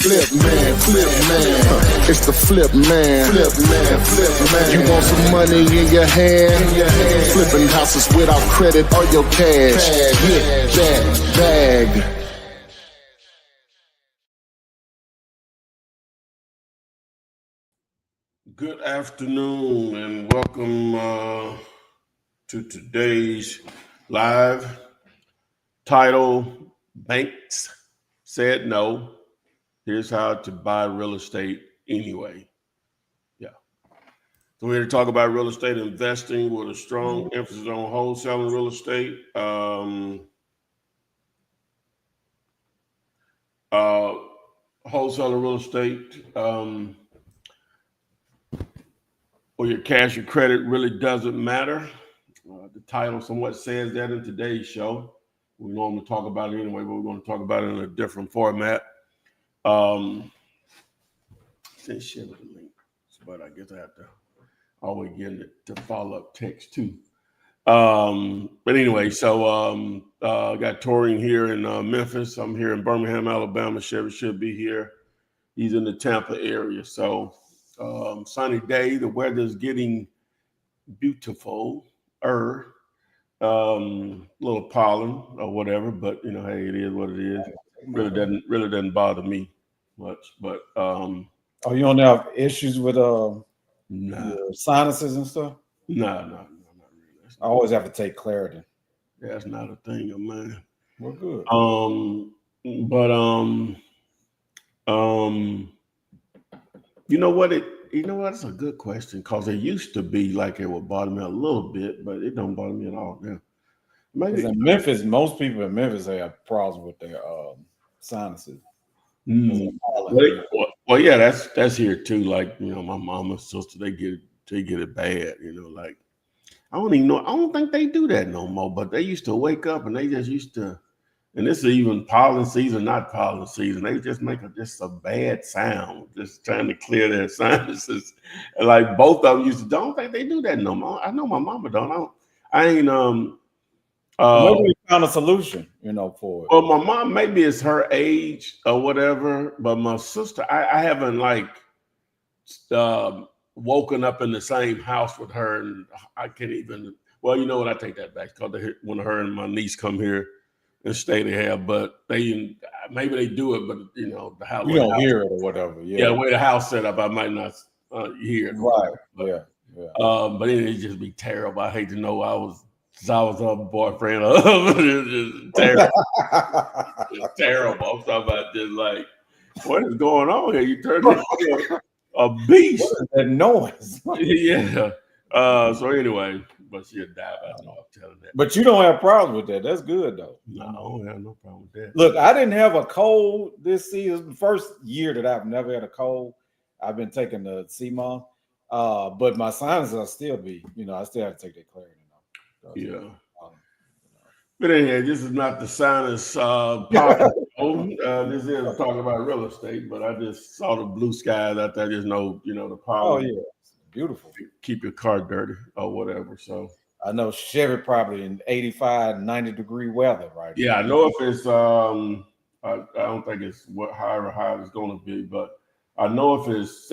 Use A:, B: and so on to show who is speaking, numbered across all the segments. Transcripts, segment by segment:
A: It's the flip man. You want some money in your hand? Flipping houses without credit or your cash. Get that bag.
B: Good afternoon and welcome to today's live. Title: Banks said no. Here's how to buy real estate anyway. Yeah. So we're here to talk about real estate investing with a strong emphasis on wholesaling real estate. Wholesaling real estate. Or your cash or credit really doesn't matter. The title somewhat says that in today's show. We normally talk about it anyway, but we're going to talk about it in a different format. Send share with the link, but I guess I have to always get it to follow up text too. But anyway, so I got touring here in Memphis. I'm here in Birmingham, Alabama. Chevy should be here. He's in the Tampa area. So sunny day. The weather is getting beautiful. Little pollen or whatever, but you know, hey, it is what it is. Really doesn't bother me much. But
C: oh, you don't have issues with
B: your
C: sinuses and stuff?
B: No, not really.
C: I always have to take Claritin.
B: That's not a thing of mine.
C: Well, good.
B: You know what? That's a good question because it used to be like it would bother me a little bit, but it don't bother me at all now.
C: Maybe in Memphis, most people in Memphis have problems with their sinuses.
B: Well, yeah, that's here too. Like, you know, my mom and sister, they get it bad. You know, like I don't think they do that no more. But they used to wake up and they just used to. And this is even pollen season, not pollen season. They just make just a bad sound, just trying to clear their sinuses. And like both of them used to. Don't think they do that no more. I know my mama don't. I ain't.
C: Maybe we found a solution, for it.
B: Well, my mom, maybe it's her age or whatever. But my sister, I haven't woken up in the same house with her, and I can't even. Well, you know what? I take that back. Because when her and my niece come here and stay there, but maybe they do it, but you know, the house.
C: You don't hear it or whatever. Yeah,
B: the way the house set up, I might not hear it.
C: Right.
B: But,
C: yeah.
B: But it'd just be terrible. I hate to know I was her boyfriend. It's just terrible. It's terrible. I'm talking about just like, what is going on here? You turned into a beast.
C: What is that noise?
B: Yeah. So anyway. But she'll die by now. I'm telling that.
C: But you don't have problems with that. That's good though.
B: No, I don't have no problem with that.
C: Look, I didn't have a cold this season. The first year that I've never had a cold. I've been taking the CMON. But my sinuses I still have to take that Claritin.
B: Yeah. But anyway, this is not the sinus podcast. This is talking about real estate, but I just saw the blue skies out there. Just know, the power.
C: Oh yeah. Beautiful.
B: Keep your car dirty or whatever. So
C: I know Chevy probably in 85, 90 degree weather, right?
B: Yeah, I know if it's I don't think it's however high it's going to be, but I know if it's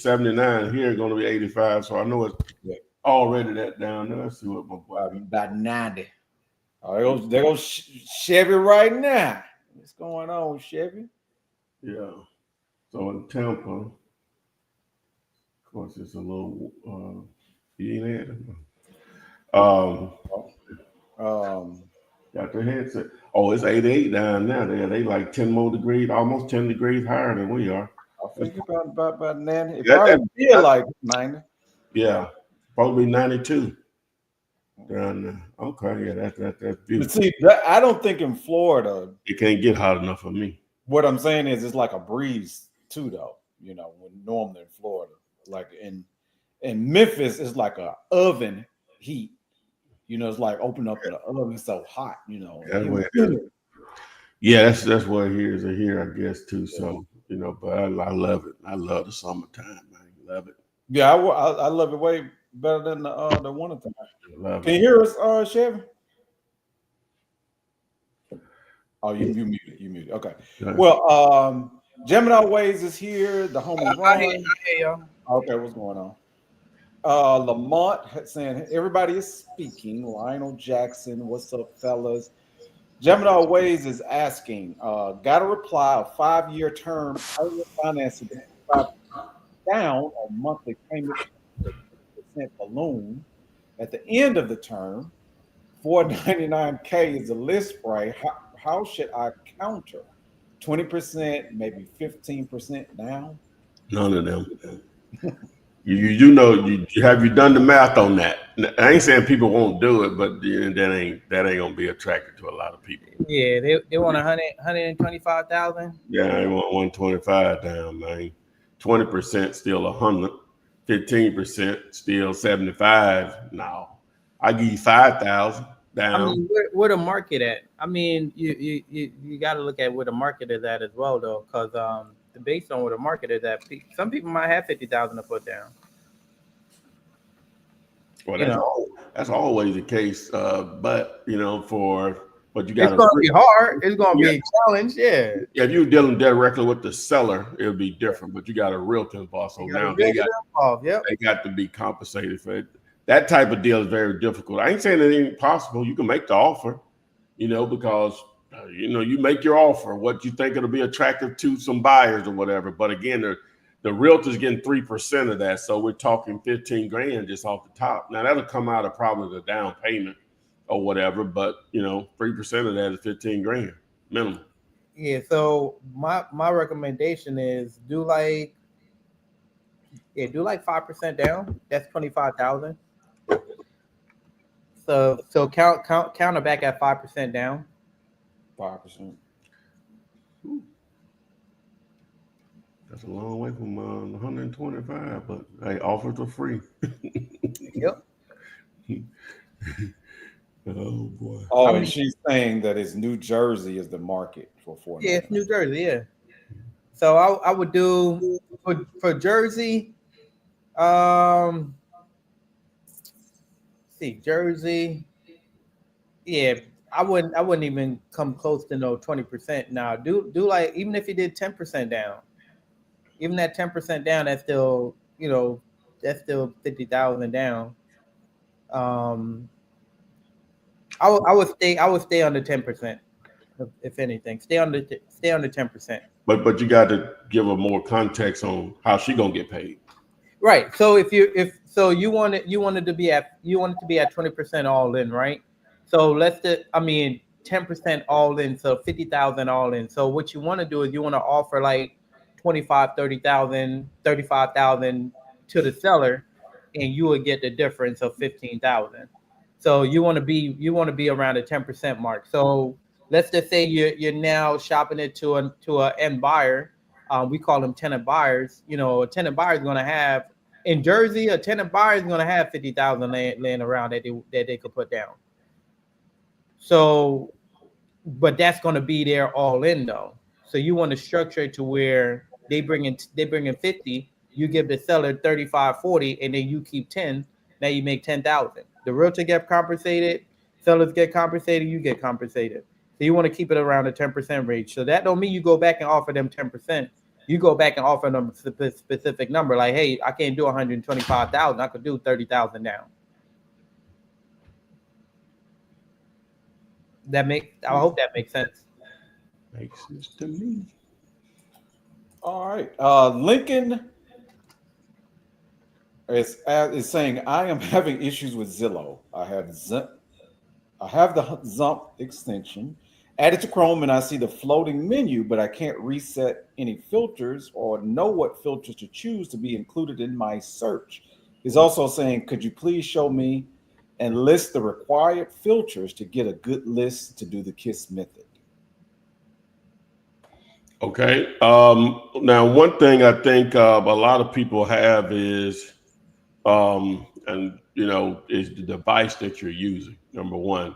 B: 79 here, going to be 85. So I know it's already that down there. Let's see what my boy
C: about 90. Oh, there goes Chevy right now. What's going on, Chevy?
B: Yeah. So in Tampa. Of course, it's a little. You ain't had it. Got the headset. Oh, it's 88 down now. They like 10 more degrees, almost 10 degrees higher than we are.
C: I think about 90. It probably feel like 90.
B: Yeah, probably 92 down there. Okay, yeah, that's beautiful.
C: But see, I don't think in Florida
B: it can't get hot enough for me.
C: What I'm saying is, it's like a breeze too, though. When normally in Florida. Like in Memphis, it's like a oven heat. It's like open up the oven, it's so hot.
B: Yeah, that's what it is here, I guess too. So but I love it. I love the summertime, man. Love it.
C: Yeah, I love it way better than the wintertime. Can you hear us, Chevy? Oh, you muted. Okay. Well, Gemini Ways is here. The homie Ron.
D: I hear y'all.
C: Okay, what's going on? Lamont saying everybody is speaking. Lionel Jackson, what's up, fellas? Gemini Ways is asking, got a reply, a 5-year term, financing down on monthly payment, 50% balloon. At the end of the term, $499K is the list price. How should I counter? 20%, maybe 15% down?
B: None of them. You know, have you done the math on that? I ain't saying people won't do it, but that ain't gonna be attractive to a lot of people.
D: Yeah, they want 125,000.
B: Yeah, I want 125 down, man. 20% still 100, 15% still 75. No, I give you 5,000 down.
D: I mean, where the market at? I mean, you got to look at where the market is at as well, though, because based on where the market is at, some people might have 50,000 to put down.
B: Well, that's always the case, but but you got.
D: It's going to be hard. It's going to be a challenge. Yeah.
B: If you're dealing directly with the seller, it'll be different. But you got a realtor involved, so now they got to be compensated for it. That type of deal is very difficult. I ain't saying it ain't possible. You can make the offer, because you make your offer, what you think it'll be attractive to some buyers or whatever. But again, the realtor's getting 3% of that, so we're talking 15 grand just off the top. Now that'll come out of probably the down payment or whatever, but 3% of that is 15 grand minimum.
D: Yeah. So my recommendation is do like 5% down. That's 25,000. So counter back at 5% down.
C: 5%.
B: That's a long way from 125, but hey, offers are free.
D: Yep.
B: Oh boy.
C: Oh, and she's saying that it's New Jersey is the market for 4.
D: Yeah, it's New Jersey. Yeah. So I would do for Jersey. See Jersey. Yeah, I wouldn't even come close to 20%. Now do like, even if you did 10% down, even that 10% down, that's still 50,000 down. I would stay under 10%. If anything, stay under 10%.
B: But you got to give her more context on how she gonna get paid.
D: Right. So you want it to be at 20% all in, right? So 10% all in, so 50,000 all in. So what you want to do is you want to offer like 25, 30,000, 35,000 to the seller, and you would get the difference of 15,000. So you want to be around the 10% mark. So let's just say you're now shopping it to an end buyer. We call them tenant buyers. A tenant buyer is going to have, in Jersey, a tenant buyer is going to have 50,000 laying around that they could put down. So, but that's going to be there all in though. So you want to structure it to where they bring in 50, you give the seller 35, 40, and then you keep 10. Now you make 10,000. The realtor get compensated, sellers get compensated, you get compensated. So you want to keep it around the 10% range. So that don't mean you go back and offer them 10%. You go back and offer them a specific number, like, hey, I can't do 125,000. I could do 30,000 down. I hope that makes sense.
B: Makes sense to me.
C: All right. Lincoln is saying, I am having issues with Zillow. I have the Zump extension added to Chrome, and I see the floating menu, but I can't reset any filters or know what filters to choose to be included in my search. He's also saying, could you please show me and list the required filters to get a good list to do the KISS method?
B: Okay. Now, one thing I think a lot of people have is, is the device that you're using. Number one,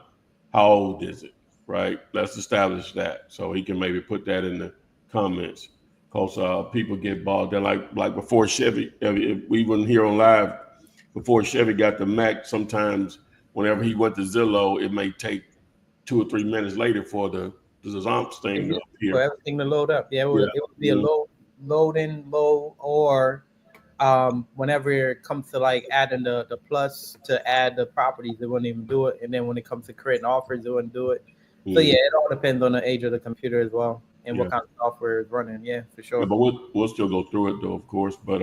B: how old is it? Right. Let's establish that. So he can maybe put that in the comments, because people get bogged down. Like before Chevy, if we wouldn't hear on live, before Chevy got the Mac, sometimes whenever he went to Zillow, it may take 2 or 3 minutes later for the Zomps thing up
D: for
B: here.
D: everything to load up. Yeah,
B: Yeah.
D: it would be a load in, or whenever it comes to like adding the plus to add the properties, it wouldn't even do it. And then when it comes to creating offers, it wouldn't do it. So yeah, it all depends on the age of the computer as well and what kind of software is running. Yeah, for sure.
B: Yeah, but we'll still go through it though, of course. But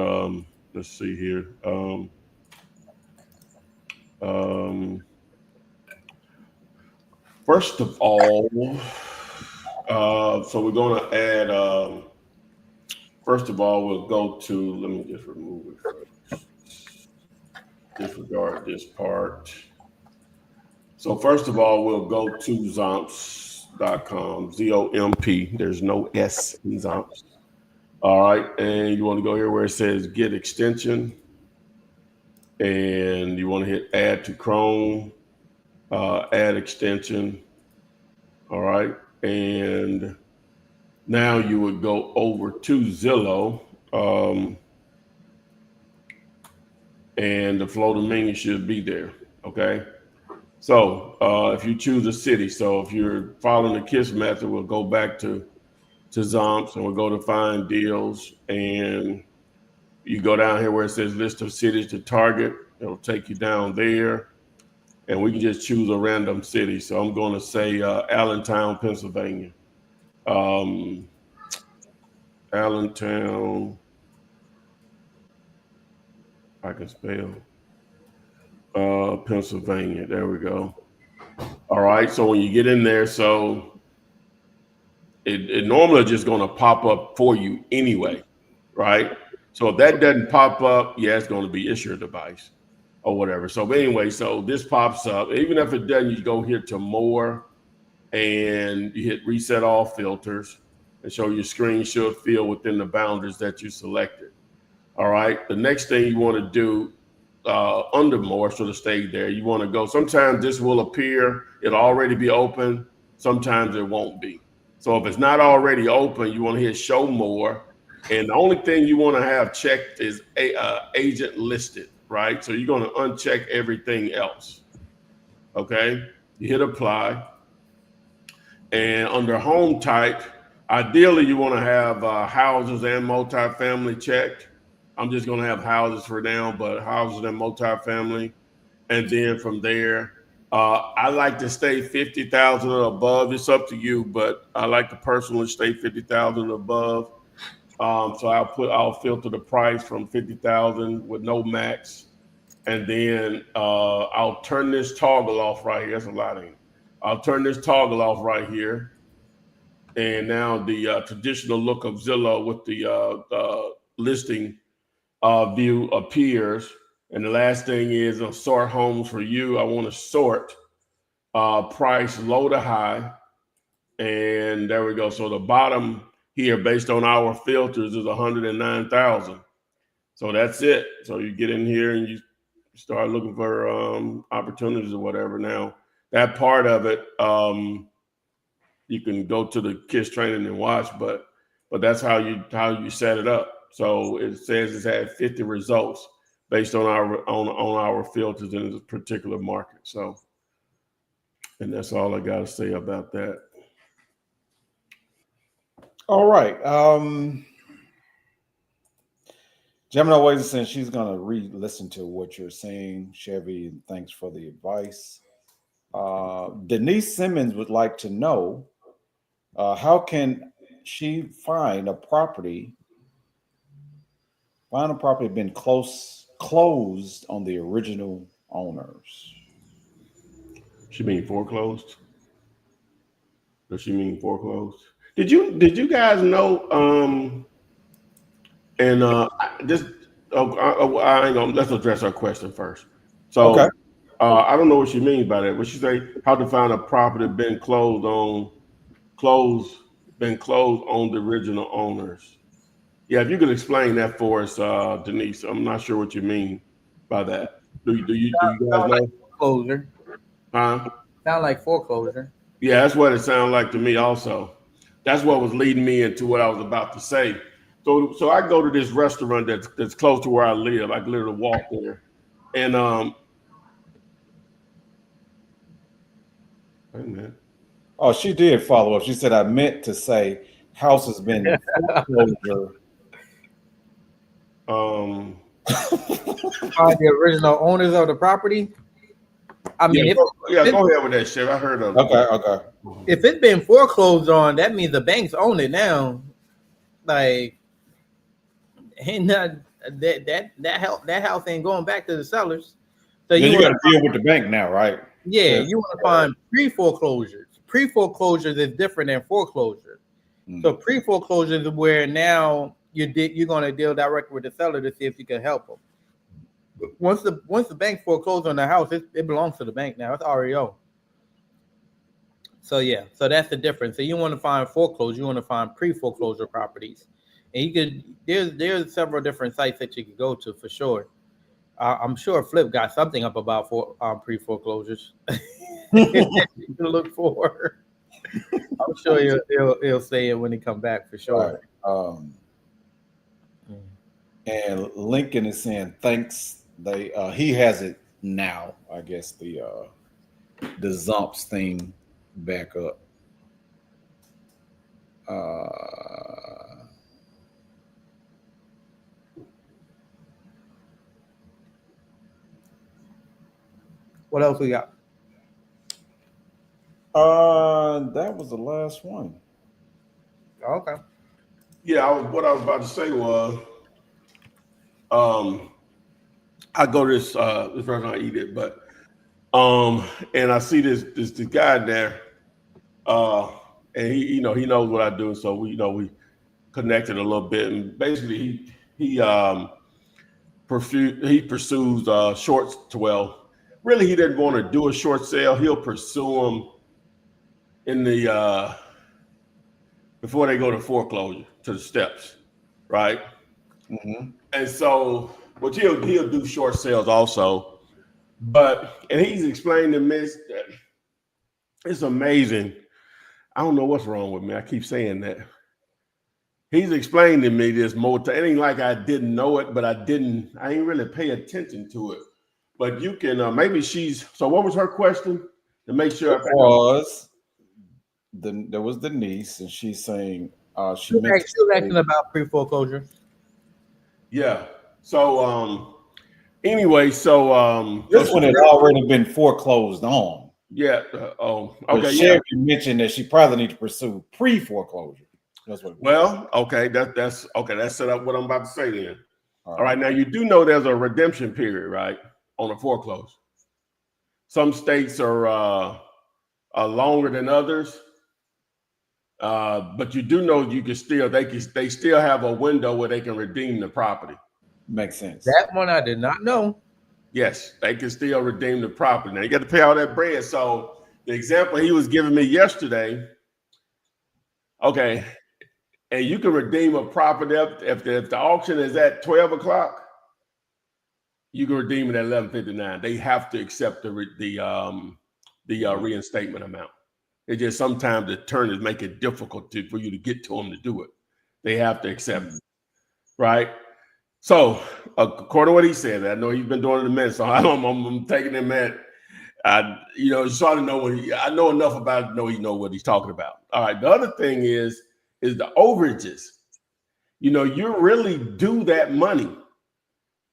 B: let's see here. First of all, so we're going to add. First of all, we'll go to. Let me just remove it first. Disregard this part. So first of all, we'll go to Zomps.com. ZOMP. There's no S in Zomps. All right, and you want to go here where it says Get Extension, and you want to hit Add to Chrome. Add extension. All right. And now you would go over to Zillow. And the floating menu should be there. Okay. So if you choose a city, so if you're following the KISS method, we'll go back to Zomps and we'll go to Find Deals. And you go down here where it says List of Cities to Target. It'll take you down there. And we can just choose a random city. So I'm going to say Allentown, Pennsylvania. Allentown, I can spell. Pennsylvania. There we go. All right. So when you get in there, so it normally just going to pop up for you anyway, right? So if that doesn't pop up, yeah, it's going to be it's your device or whatever. So anyway, so this pops up. Even if it doesn't, you go here to more and you hit reset all filters and show your screen should fill within the boundaries that you selected. All right. The next thing you want to do under more, so to stay there, you want to go. Sometimes this will appear. It'll already be open. Sometimes it won't be. So if it's not already open, you want to hit show more. And the only thing you want to have checked is agent listed, right? So you're going to uncheck everything else. Okay. You hit apply. And under home type, ideally you want to have houses and multifamily checked. I'm just going to have houses for now, but houses and multifamily. And then from there, I like to stay 50,000 or above. It's up to you, but I like to personally stay 50,000 or above. So I'll filter the price from 50,000 with no max. And then I'll turn this toggle off right here. That's a lot of it. I'll turn this toggle off right here. And now the traditional look of Zillow with the listing view appears. And the last thing is sort homes for you. I want to sort price low to high. And there we go. So the bottom here, based on our filters, is 109,000. So that's it. So you get in here and you start looking for opportunities or whatever. Now, that part of it, you can go to the KISS training and watch, but that's how you set it up. So it says it's had 50 results based on our filters in this particular market. So, and that's all I got to say about that.
C: All right. Gemini Ways saying she's gonna re-listen to what you're saying, Chevy, and thanks for the advice. Denise Simmons would like to know how can she find a property been closed on the original owners?
B: She mean foreclosed? Does she mean foreclosed? Did you guys know? Let's address her question first. So okay. I don't know what she means by that. But she say how to find a property been closed on the original owners. Yeah, if you could explain that for us, Denise. I'm not sure what you mean by that. Do you guys know?
D: Like foreclosure.
B: Huh?
D: Sound like foreclosure.
B: Yeah, that's what it sounded like to me also. That's what was leading me into what I was about to say. So I go to this restaurant that's close to where I live. I can literally walk there. And wait a minute.
C: Oh, she did follow up. She said, I meant to say house has been in foreclosure.
D: Find the original owners of the property. I mean,
B: go ahead with that shit. I heard of it.
C: Okay.
D: If it's been foreclosed on, that means the banks own it now. Like, ain't not that house ain't going back to the sellers. So
C: you got to deal with the bank now, right?
D: Yeah, you want to find pre-foreclosures. Pre-foreclosures is different than foreclosure. So pre-foreclosures is where now you're going to deal directly with the seller to see if you can help them. Once the bank forecloses on the house, it belongs to the bank now. It's REO. So yeah, so that's the difference. So you want to find foreclosure, you want to find pre-foreclosure properties, and you could there's several different sites that you could go to for sure. I'm sure Flip got something up about pre-foreclosures. You can look for. I'm sure he'll say it when he come back for sure.
C: Right. And Lincoln is saying thanks. He has it now. I guess the Zumps thing back up.
D: What else we got?
C: That was the last one.
D: Okay.
B: Yeah, what I was about to say was, I go to this restaurant, I eat it, but and I see this guy there, and he knows what I do, so we connected a little bit, and basically he pursues shorts. Well, really, he didn't want to do a short sale. He'll pursue them in the before they go to foreclosure, to the steps, right?
C: Mm-hmm.
B: And so, but he'll do short sales also. And he's explained to me, it's amazing. I don't know what's wrong with me. I keep saying that. He's explained to me this more. It ain't like I didn't know it, but I ain't really pay attention to it. But you can so what was her question? To make sure
C: there was the niece, and she's saying
D: she was asking about pre-foreclosure.
B: Yeah. So anyway, so
C: this one had already been foreclosed on.
B: Yeah.
C: Okay. Sherry mentioned that she probably need to pursue pre-foreclosure. That's what.
B: Well, okay. That's okay. That's set up what I'm about to say then. All right. Now you do know there's a redemption period, right, on a foreclosure. Some states are longer than others, but you do know they still have a window where they can redeem the property.
C: Makes sense.
D: That one I did not know.
B: Yes, they can still redeem the property. Now you got to pay all that bread. So the example he was giving me yesterday, okay, and you can redeem a property if the auction is at 12 o'clock, you can redeem it at 11:59. They have to accept the reinstatement amount. It just sometimes the attorneys make it difficult for you to get to them to do it. They have to accept it, right? So, according to what he said, I know he's been doing it a minute, so I'm taking him at, sort of know I know enough about it to know he know what he's talking about. All right. The other thing is the overages. You really do that money.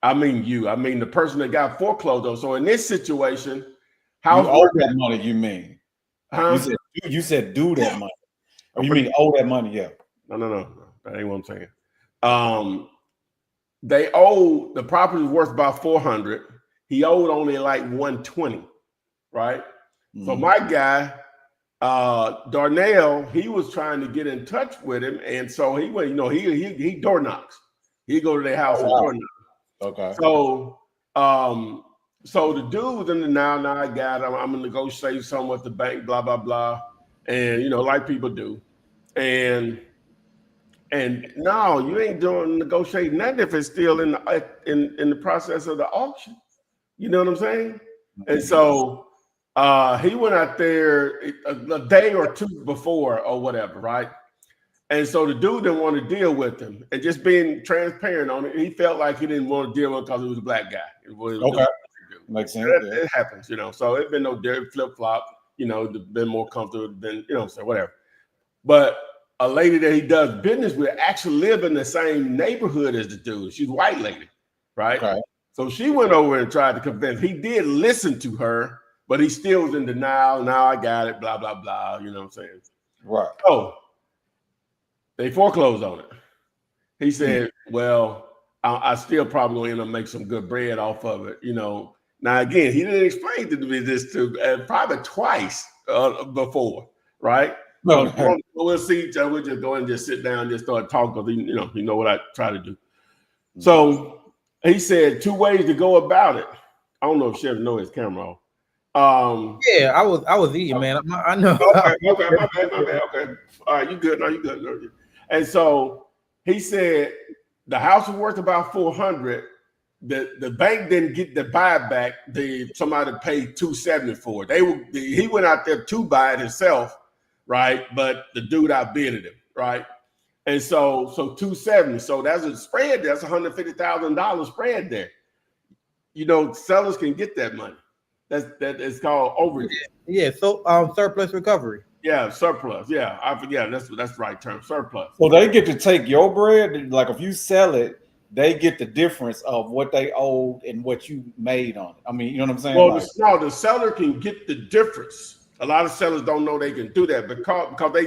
B: I mean, the person that got foreclosed on. So in this situation, how
C: you owe that money? You mean?
B: Huh?
C: You said do that money. Or you mean owe that money? Yeah.
B: No. That ain't what I'm saying. The property was worth about $400. He owed only like $120, right? Mm-hmm. So my guy, Darnell, he was trying to get in touch with him, and so he went. He door knocks. He go to their house and door knock. Okay. So the dude in the now I got him. I'm gonna negotiate something with the bank, blah blah blah, and like people do, and no, you ain't doing negotiating that if it's still in the process of the auction. You know what I'm saying? And so he went out there a day or two before or whatever, right? And so the dude didn't want to deal with him, and just being transparent on it, he felt like he didn't want to deal with it because he was a black guy. Okay, makes sense. It happens, So it's been no flip flop. been more comfortable than, so whatever. But a lady that he does business with actually live in the same neighborhood as the dude. She's a white lady, right? Okay. So she went over and tried to convince. He did listen to her, but he still was in denial. Now I got it, blah, blah, blah. You know what I'm saying? Right. So they foreclosed on it. He said, well, I still probably going to end up make some good bread off of it. Now, again, he didn't explain to me this probably twice before, right? No, we'll see each other. We'll just go and just sit down and just start talking because you know what I try to do. So he said 2 ways to go about it. I don't know if Chevy know his camera off.
D: Yeah, I was eating, man. I know.
B: Okay, my bad. Okay, all right, you good? No, you good. And so he said the house was worth about $400. The bank didn't get the buyback. Somebody paid $270 for it. He went out there to buy it himself. Right, but the dude outbidded him, right? And so $270. So that's a spread. That's $150,000 spread there. Sellers can get that money. It's called overage.
D: Yeah. So surplus recovery.
B: Yeah, surplus. Yeah, I forget. That's the right term. Surplus.
C: So they get to take your bread. Like if you sell it, they get the difference of what they owed and what you made on it. I mean, you know what I'm saying?
B: Well, the seller can get the difference. A lot of sellers don't know they can do that because they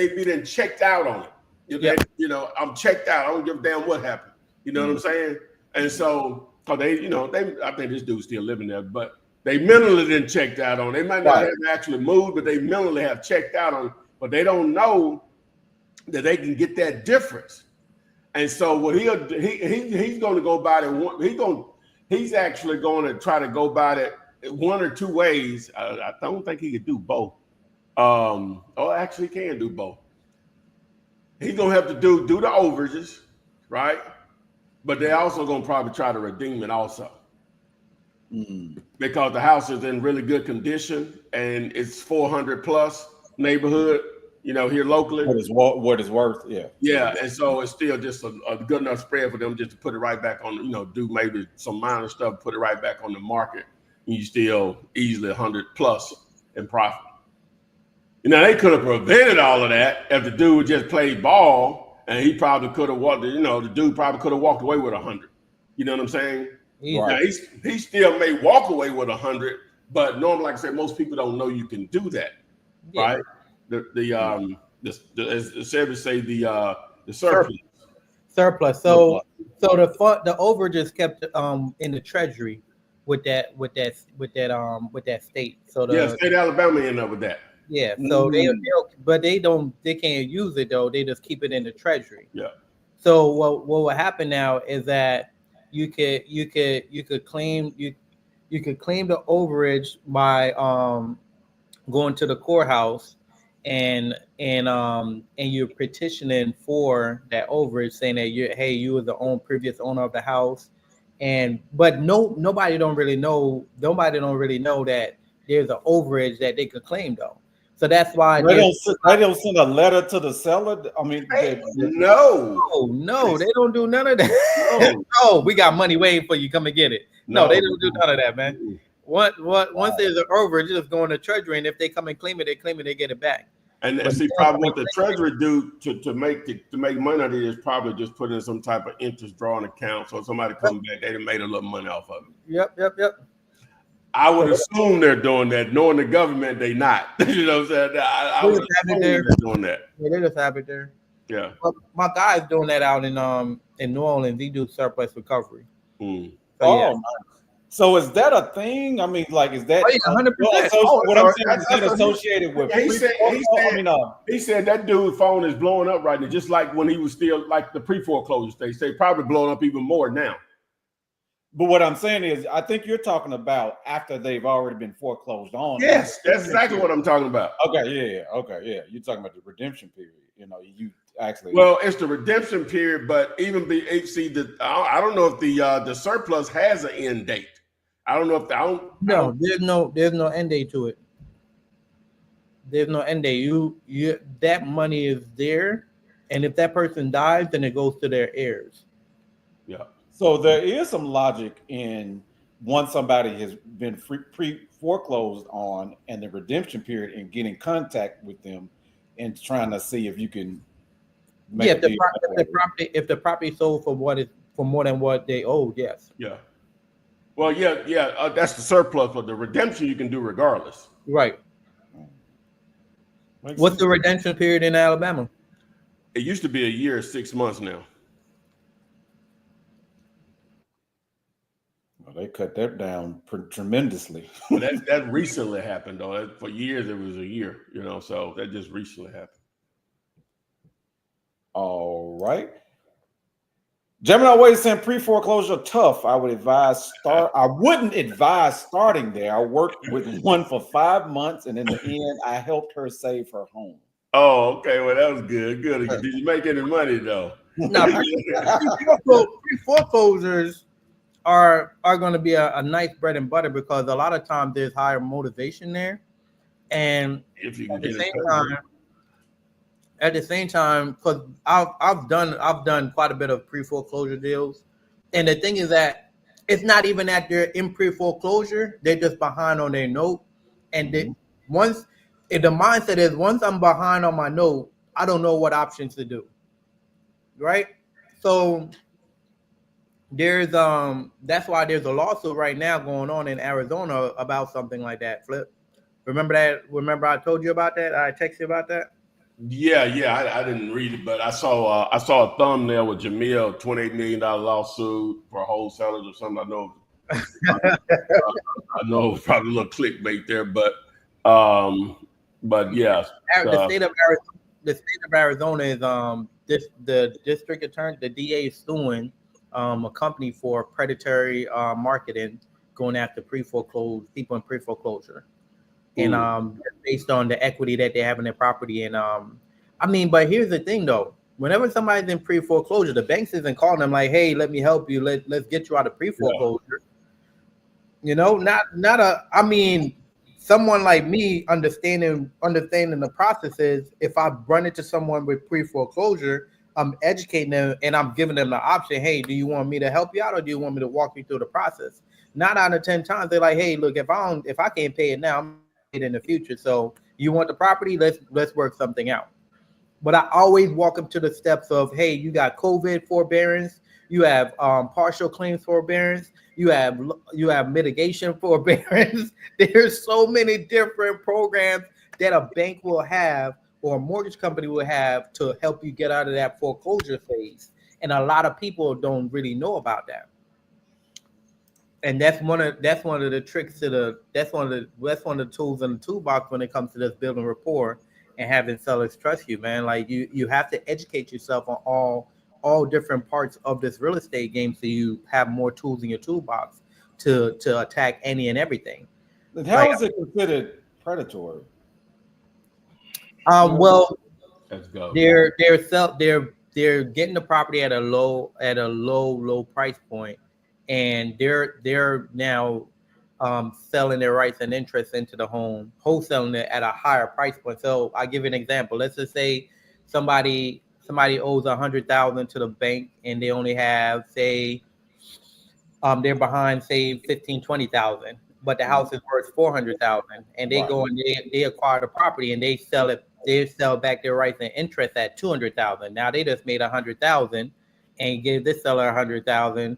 B: been checked out on it. I'm checked out. I don't give a damn what happened. You know what I'm saying? And so I think this dude's still living there, but they mentally didn't checked out on it. They might not have actually moved, but they mentally have checked out on it. But they don't know that they can get that difference. And so what he's going to go about it. He's actually going to try to go about it 1 or 2 ways. I don't think he could do both. Actually can do both. He's gonna have to do the overages, right? But they're also gonna probably try to redeem it also. Because the house is in really good condition and it's 400 plus neighborhood, here locally.
C: What is worth, yeah.
B: Yeah, and so it's still just a good enough spread for them just to put it right back on, do maybe some minor stuff, put it right back on the market. You still easily 100 plus in profit. They could have prevented all of that if the dude just played ball, and he probably could have walked. The dude probably could have walked away with 100. You know what I'm saying? Yeah. Now, he still may walk away with 100, but normally, like I said, most people don't know you can do that, right? As Chevy say, the surplus.
D: Surplus. So the overages kept in the treasury. With that state. So
B: state of Alabama ended up with that.
D: Yeah. So they can't use it though. They just keep it in the treasury.
B: Yeah.
D: So what will happen now is that you could claim the overage by going to the courthouse and you're petitioning for that overage, saying that you were the previous owner of the house. But nobody don't really know that there's an overage that they could claim though. So that's why
C: they don't send a letter to the seller. I mean,
D: no, they don't do none of that. No, we got money waiting for you. Come and get it. No, they don't do none of that, man. Once there's an overage, just go in the treasury, and if they come and claim it, they get it back.
B: And see, probably what the treasury do to make money out of it is probably just put in some type of interest drawing account. So if somebody comes back, they done made a little money off of it.
D: Yep.
B: I would assume they're doing that. Knowing the government, they not. You know what I'm saying? I would assume they're doing that.
D: Yeah, they just have it there.
B: Yeah.
D: Well, my guy's doing that out in New Orleans. He do surplus recovery.
B: Mm.
C: So is that a thing? I mean, like, is that
D: 100%?
C: What I'm saying is that associated with?
B: He said that dude's phone is blowing up right now, just like when he was still like the pre-foreclosure stage. They probably blowing up even more now.
C: But what I'm saying is, I think you're talking about after they've already been foreclosed on.
B: Yes, that's exactly what I'm talking about.
C: Okay, yeah. You're talking about the redemption period. You actually.
B: Well, it's the redemption period, but even I don't know if the surplus has an end date. I don't know if
D: there's no end date to it. There's no end date. You that money is there, and if that person dies, then it goes to their heirs.
B: Yeah.
C: So there is some logic in once somebody has been pre-foreclosed on and the redemption period, and get in contact with them and trying to see if you can make
D: if the property sold for more than what they owe, yes.
B: Yeah. Well, yeah. That's the surplus, but the redemption you can do regardless.
D: Right. What's the redemption period in Alabama?
B: It used to be a year, 6 months now.
C: Well, they cut that down tremendously.
B: Well, that recently happened, though. For years, it was a year, so that just recently happened.
C: All right. Gemini Wade saying pre-foreclosure tough. I wouldn't advise starting there. I worked with one for 5 months, and in the end, I helped her save her home.
B: Oh, okay. Well, that was good. Good. Did you make any money though?
D: No, pre-foreclosures are going to be a nice bread and butter, because a lot of times there's higher motivation there, and
B: if you can
D: at the same time, because I've done quite a bit of pre-foreclosure deals, and the thing is that it's not even that they're in pre-foreclosure; they're just behind on their note, and the mindset is, once I'm behind on my note, I don't know what options to do, right? So there's that's why there's a lawsuit right now going on in Arizona about something like that. Flip, remember I told you about that? I texted you about that.
B: Yeah, I didn't read it, but I saw a thumbnail with Jamil, $28 million lawsuit for wholesalers or something. I know probably a little clickbait there, but yeah.
D: The state of Arizona is the district attorney, the DA is suing a company for predatory marketing, going after people in pre-foreclosure. And based on the equity that they have in their property. And but here's the thing though, whenever somebody's in pre-foreclosure, the banks isn't calling them like, hey, let me help you, let's get you out of pre-foreclosure. Someone like me understanding the process is, if I run into someone with pre-foreclosure, I'm educating them and I'm giving them the option, hey, do you want me to help you out, or do you want me to walk you through the process? 9 out of 10 times they're like, hey, look, if I can't pay it now, I'm it in the future. So you want the property? Let's work something out. But I always walk them to the steps of, hey, you got COVID forbearance, you have partial claims forbearance, you have mitigation forbearance. There's so many different programs that a bank will have or a mortgage company will have to help you get out of that foreclosure phase. And a lot of people don't really know about that. And that's one of the tricks that's one of the tools in the toolbox when it comes to this building rapport and having sellers trust you, man. Like you have to educate yourself on all different parts of this real estate game, so you have more tools in your toolbox to attack any and everything.
C: And how is it considered predatory?
D: Well,
B: let's go.
D: They're getting the property at a low price point, and they're now selling their rights and interest into the home, wholesaling it at a higher price point. So I give you an example. Let's just say somebody owes $100,000 to the bank, and they only have, say, they're behind, say, $15,000-$20,000, but the house is worth $400,000, and they go and they acquire the property and they sell it. They sell back their rights and interest at $200,000. Now they just made $100,000 and gave this seller $100,000.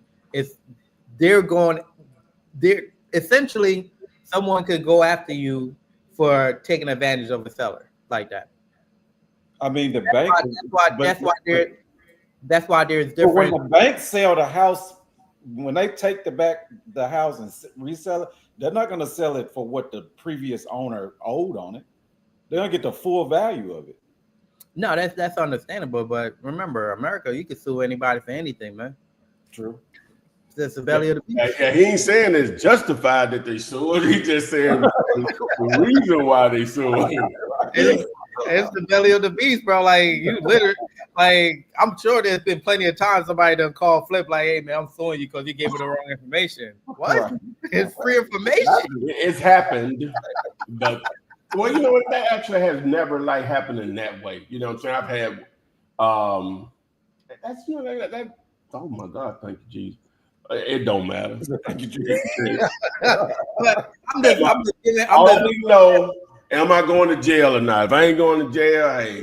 D: They're essentially, someone could go after you for taking advantage of a seller like that.
C: I mean, the bank.
D: That's why there's different.
C: When the banks sell the house, when they take the house and resell it, they're not going to sell it for what the previous owner owed on it. They're going to get the full value of it.
D: No, that's understandable. But remember, America, you can sue anybody for anything, man.
C: True.
D: That's the belly of the beast.
B: Yeah, he ain't saying it's justified that they sued. He just saying the reason why they sued.
D: It's the belly of the beast, bro. Like, you literally, like, I'm sure there's been plenty of times somebody done call Flip like, hey man, I'm suing you because you gave me the wrong information. What? Right. It's free information.
B: It's happened, but well, you know what? That actually has never happened in that way. You know what I'm saying? I've had that's that. Oh my God, thank you, Jesus. It don't matter.
C: Thank you, Jesus.
D: But I'm just giving.
B: All I need to know, am I going to jail or not? If I ain't going to jail, hey,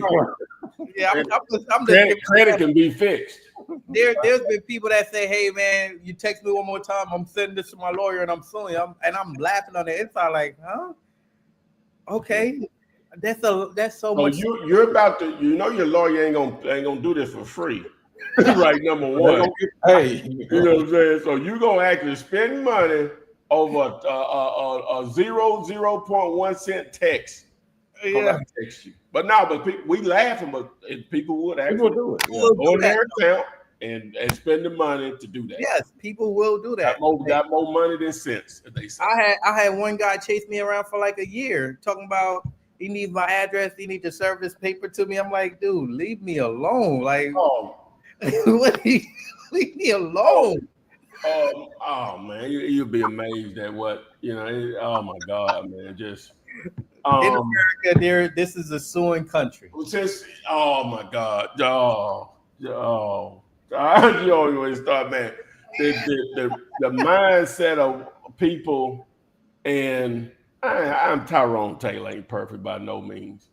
D: Yeah, I'm just
B: credit can be fixed.
D: There's been people that say, "Hey, man, you text me one more time, I'm sending this to my lawyer and I'm suing you." I'm laughing on the inside, like, huh? Okay, that's so much.
B: You're about to, your lawyer ain't gonna do this for free. Right, number one.
C: Hey,
B: you know what I'm saying? So you're gonna actually spend money over a 0.1 cent text.
D: Yeah.
B: Text you. But we laughing, but people would actually
C: do it.
B: go in their account and spend the money to do that.
D: Yes, people will do that.
B: Got more money than sense, as they say.
D: I had one guy chase me around for like a year, talking about he needs my address, he needs to serve this paper to me. I'm like, dude, leave me alone. Like, leave me alone.
B: Oh man, you'll be amazed at what oh my God, man, just.
D: In America, this is a suing country.
B: Oh my God, you always start, man. The mindset of people, and I'm Tyrone Taylor, ain't perfect by no means.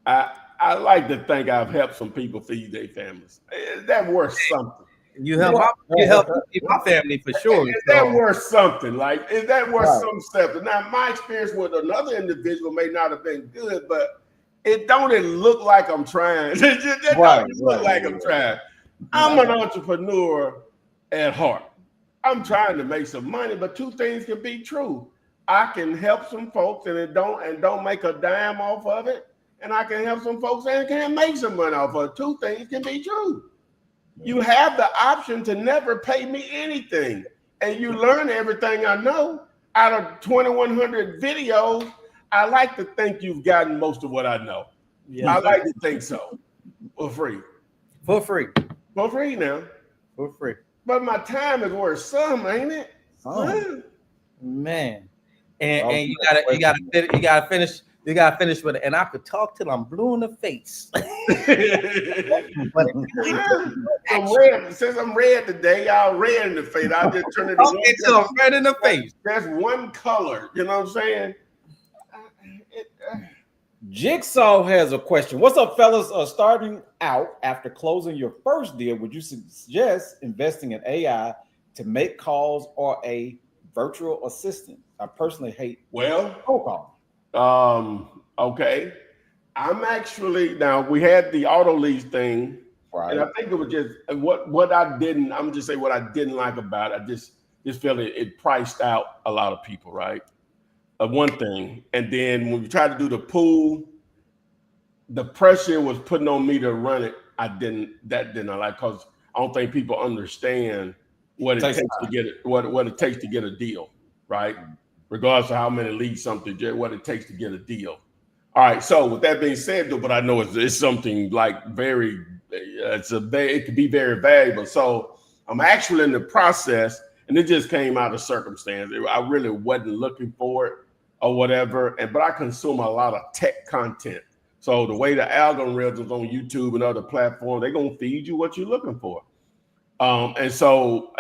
B: I like to think I've helped some people feed their families. Is that worth something?
D: You help my family for sure.
B: Is that worth something? Like, is that worth some stuff? Now, my experience with another individual may not have been good, but it look like I'm trying. It don't look like I'm trying. I'm an entrepreneur at heart. I'm trying to make some money, but two things can be true. I can help some folks and don't make a dime off of it, and I can help some folks and can't make some money off of it. Two things can be true. You have the option to never pay me anything, and you learn everything I know out of 2,100 videos. I like to think you've gotten most of what I know. Yes. I like to think so. For free.
D: For free.
B: For free now.
D: For free.
B: But my time is worth some, ain't it?
D: Oh. Man. And you gotta finish. You gotta finish with it, and I could talk till I'm blue in the face.
B: Since I'm red today, y'all red in the face. I'll just turn it
D: till I'm red in the face.
B: That's one color. You know what I'm saying?
C: Jigsaw has a question. What's up, fellas? Starting out after closing your first deal, would you suggest investing in AI to make calls or a virtual assistant? I personally hate cold calling.
B: Okay. I'm actually, now we had the auto lease thing, right? And I think it was just what I didn't like about it. I just felt it priced out a lot of people, right? One thing. And then when we tried to do the pool, the pressure was putting on me to run it. I didn't like, because I don't think people understand what it takes to get it, what it takes to get a deal, right? Regardless of how many leads something, what it takes to get a deal. All right. So with that being said, though, but I know it's something like it could be very valuable. So I'm actually in the process, and it just came out of circumstance. I really wasn't looking for it or whatever, but I consume a lot of tech content. So the way the algorithms on YouTube and other platforms, they're gonna feed you what you're looking for. And so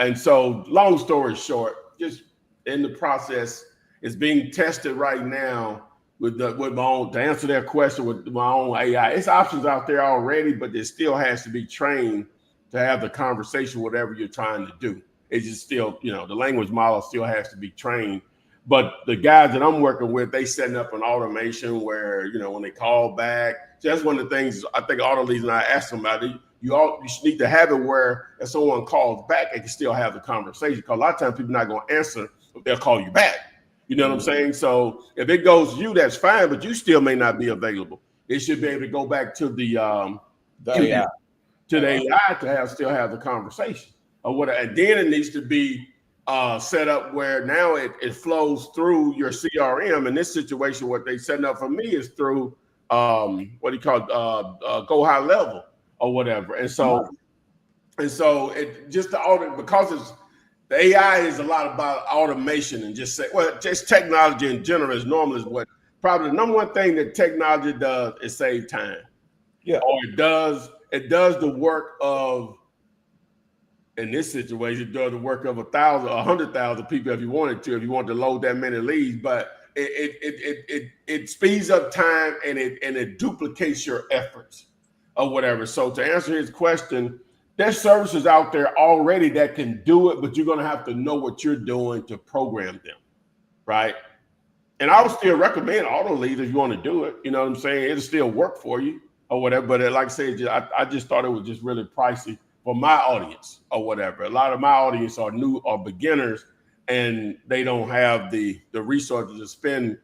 B: long story short, just in the process. It's being tested right now with my own, to answer that question with my own AI. It's options out there already, but it still has to be trained to have the conversation, whatever you're trying to do. It's just still, the language model still has to be trained. But the guys that I'm working with, they setting up an automation where, when they call back, so that's one of the things I think auto leads, and I asked them about it. You need to have it where if someone calls back, they can still have the conversation. Because a lot of times people are not going to answer, but they'll call you back. You know what I'm saying? So if it goes to you, that's fine, but you still may not be available. They should be able to go back to the AI to still have the conversation or whatever. And then it needs to be set up where now it flows through your CRM. In this situation, what they setting up for me is through go high level or whatever. And so it just because the AI is a lot about automation and just technology in general is normally what probably the number one thing that technology does is save time. Yeah. Or it does the work of in this situation, does the work of 1,000, 100,000 people if you wanted to, if you want to load that many leads. But it speeds up time and it duplicates your efforts or whatever. So to answer his question, there's services out there already that can do it, but you're going to have to know what you're doing to program them, right? And I would still recommend auto leads if you want to do it. You know what I'm saying? It'll still work for you or whatever. But like I said, I just thought it was just really pricey for my audience or whatever. A lot of my audience are new or beginners, and they don't have the resources to spend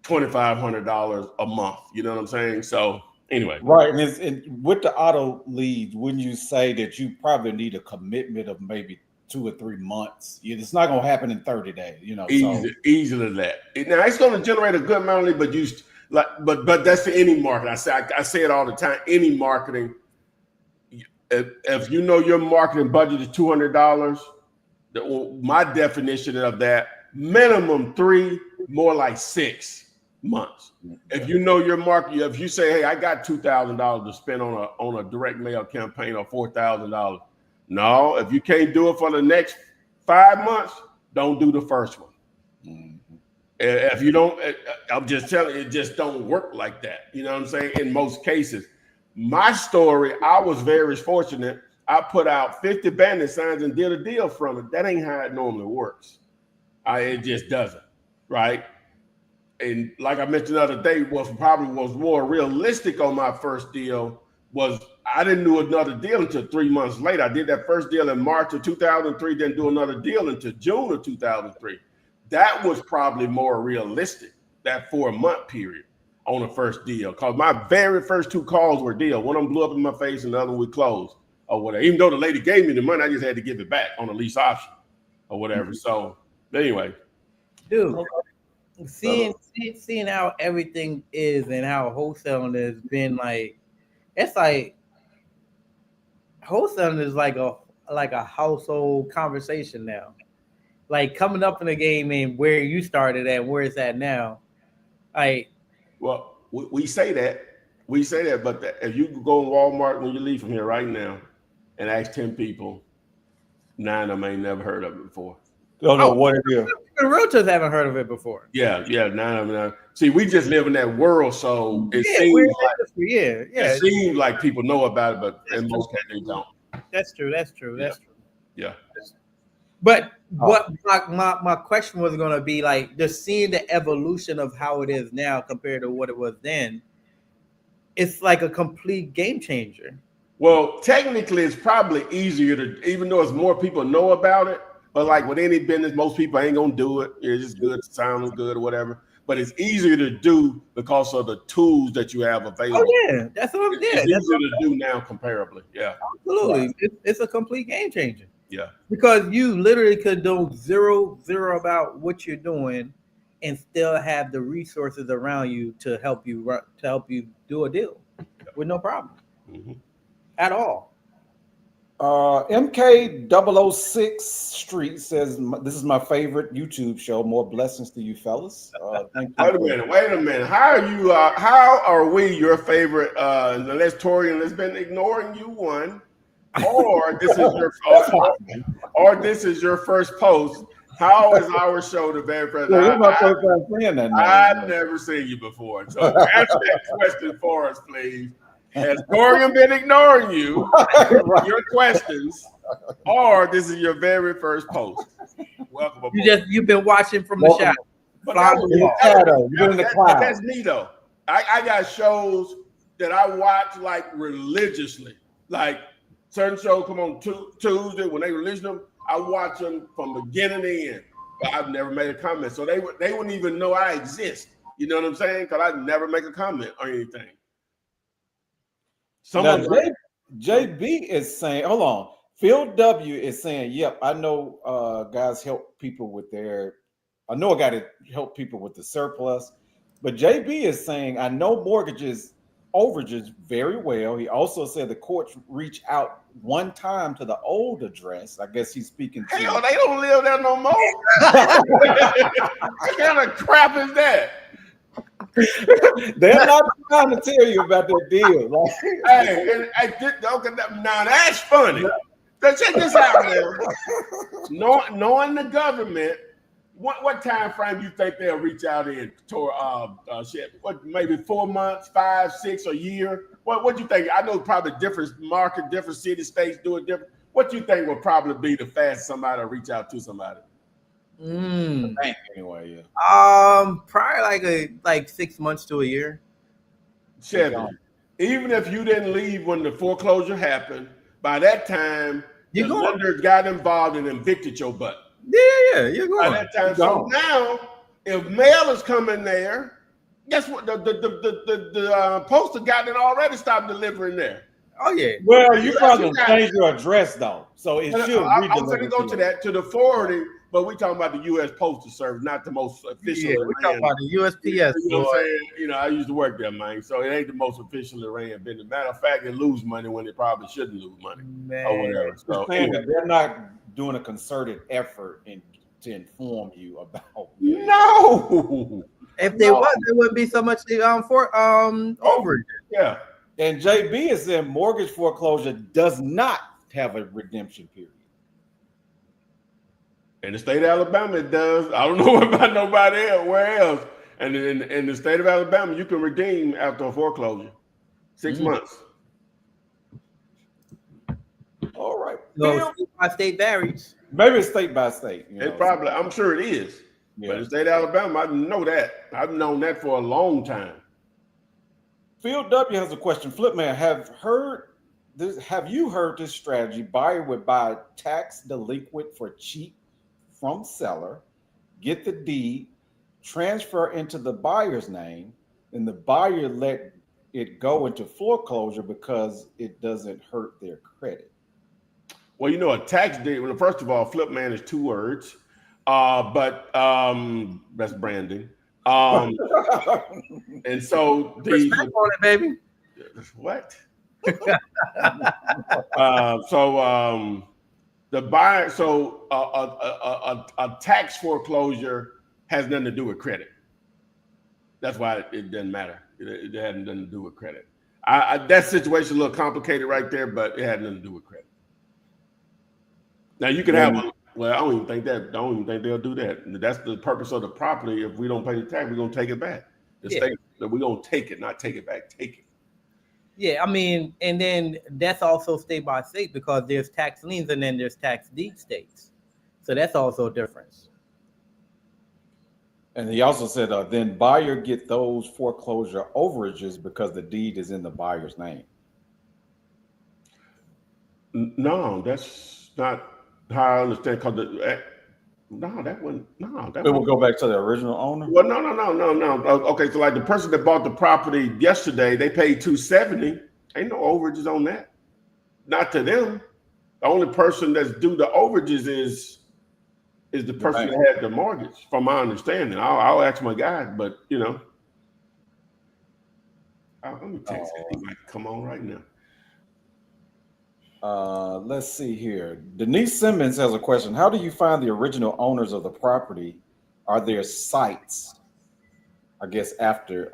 B: $2,500 a month. You know what I'm saying? So anyway.
C: Right. And with the auto leads, wouldn't you say that you probably need a commitment of maybe 2 or 3 months? It's not going to happen in 30 days, you know.
B: Easily that. Now it's going to generate a good amount of leads, but that's for any market. I say it all the time. Any marketing, if you know your marketing budget is $200, my definition of that, minimum 3, more like 6 months. If you know your market, if you say, hey, I got $2,000 to spend on a direct mail campaign or $4,000. No, if you can't do it for the next 5 months, don't do the first one. Mm-hmm. If you don't, I'm just telling you, it just don't work like that. You know what I'm saying? In most cases. My story, I was very fortunate. I put out 50 bandit signs and did a deal from it. That ain't how it normally works. It just doesn't, right? And like I mentioned the other day, what probably was more realistic on my first deal was I didn't do another deal until 3 months later. I did that first deal in March of 2003, didn't do another deal until June of 2003. That was probably more realistic, that 4-month period on the first deal. Because my very first 2 calls were deal. One of them blew up in my face and the other one we closed or whatever. Even though the lady gave me the money, I just had to give it back on a lease option or whatever. Mm-hmm. So anyway.
D: Dude, seeing how everything is and how wholesaling has been like, it's like wholesaling is like a household conversation now. Like coming up in the game and where you started at, where it's at now.
B: Well, we say that, but if you go to Walmart when you leave from here right now and ask 10 people, 9 of them ain't never heard of it before.
C: Don't know what it is.
D: The realtors haven't heard of it before.
B: Yeah, 9 of them. See, we just live in that world, so it seems like people know about it, but in most cases they don't.
D: That's true.
B: Yeah.
D: But what my question was going to be like, just seeing the evolution of how it is now compared to what it was then, it's like a complete game changer. Well,
B: technically, it's probably easier to, even though it's more people know about it, but like with any business, most people ain't going to do it. It's just good, sounding good or whatever. But it's easier to do because of the tools that you have available.
D: Oh, yeah. That's what I'm saying.
B: It's easier to do now comparably. Yeah.
D: Absolutely. Right. It's a complete game changer.
B: Yeah.
D: Because you literally could do zero about what you're doing and still have the resources around you to help you do a deal with no problem at all.
C: MK006 Street says, this is my favorite YouTube show. More blessings to you fellas. Thank you.
B: Wait a minute. How are we your favorite? Unless Torian has been ignoring you one. Or this is your first post. How is our show the very first? I've never seen you before. So answer that question for us, please. Has Torian been ignoring you, your questions, or this is your very first post? Welcome aboard.
D: You've been watching from the shadow.
B: That's me though. I got shows that I watch like religiously, like. Certain shows come on Tuesday when they release them. I watch them from beginning to end, but I've never made a comment, so they wouldn't even know I exist. You know what I'm saying? Because I never make a comment or anything.
C: JB is saying, hold on. Phil W is saying, "Yep, I know guys help people with their. I know I got to help people with the surplus." But JB is saying, "I know mortgages." Overages very well. He also said the courts reach out one time to the old address. I guess he's speaking to.
B: Hell, they don't live there no more. What kind of crap is that?
C: They're not trying to tell you about their deal.
B: Now that's funny. So check this out, man. Knowing the government, what time frame you think they'll reach out in toward shit? What, maybe 4 months, 5, 6, a year? What you think? I know probably different market, different city states do it different. What you think will probably be the fastest somebody will reach out to somebody?
C: Bank anyway, yeah.
D: Probably like 6 months to a year.
B: 7. Even if you didn't leave when the foreclosure happened, by that time the lenders got involved and evicted your butt.
D: Yeah, you're going.
B: By that time, so now if mail is coming there, guess what? The postal guy already stopped delivering there.
D: Oh yeah.
C: Well, you probably change your address though, so it should.
B: I'm going to go to that to the forwarding, but we're talking about the U.S. Postal Service, not the most official.
D: Yeah, we're talking about the USPS.
B: You know what I'm saying? You know, I used to work there, man. So it ain't the most officially ran business. Matter of fact, they lose money when they probably shouldn't lose money or whatever. So
C: that they're not doing a concerted effort to inform you about.
B: No.
D: If they was, there wouldn't be so much overage.
B: Yeah.
C: And JB is saying mortgage foreclosure does not have a redemption period.
B: In the state of Alabama, it does. I don't know about nobody else. Where else? And in the state of Alabama, you can redeem after a foreclosure. 6 months.
C: All right.
D: So state by state varies.
C: Maybe it's state by state. You know,
B: it probably, I'm sure it is. Yeah. But in the state of Alabama, I know that. I've known that for a long time.
C: Phil W has a question. Flipman, have you heard this strategy? Buyer would buy tax delinquent for cheap from seller, get the deed, transfer into the buyer's name, and the buyer let it go into foreclosure because it doesn't hurt their credit.
B: Well, you know, a tax deed, well, first of all, Flipman is 2 words, but that's branding. And so
D: respect on it, baby.
B: What? The buyer, so a tax foreclosure has nothing to do with credit. That's why it doesn't matter. It had nothing to do with credit. That situation a little complicated right there, but it had nothing to do with credit. Now you can have a, well, I don't even think they'll do that. That's the purpose of the property. If we don't pay the tax, we're gonna take it back. The state, we're gonna take it, not take it back, take it.
D: Yeah, I mean, and then that's also state by state because there's tax liens and then there's tax deed states. So that's also a difference.
C: And he also said, then buyer get those foreclosure overages because the deed is in the buyer's name.
B: No, that's not how I understand. Because that
C: will go back to the original owner.
B: Well, no. Okay, so like the person that bought the property yesterday, they paid $270. Ain't no overages on that. Not to them. The only person that's due the overages is the person that had the mortgage, from my understanding. I'll ask my guy, but you know, let me text him. He might come on right now.
C: Let's see here. Denise Simmons has a question. How do you find the original owners of the property? Are there sites, I guess, after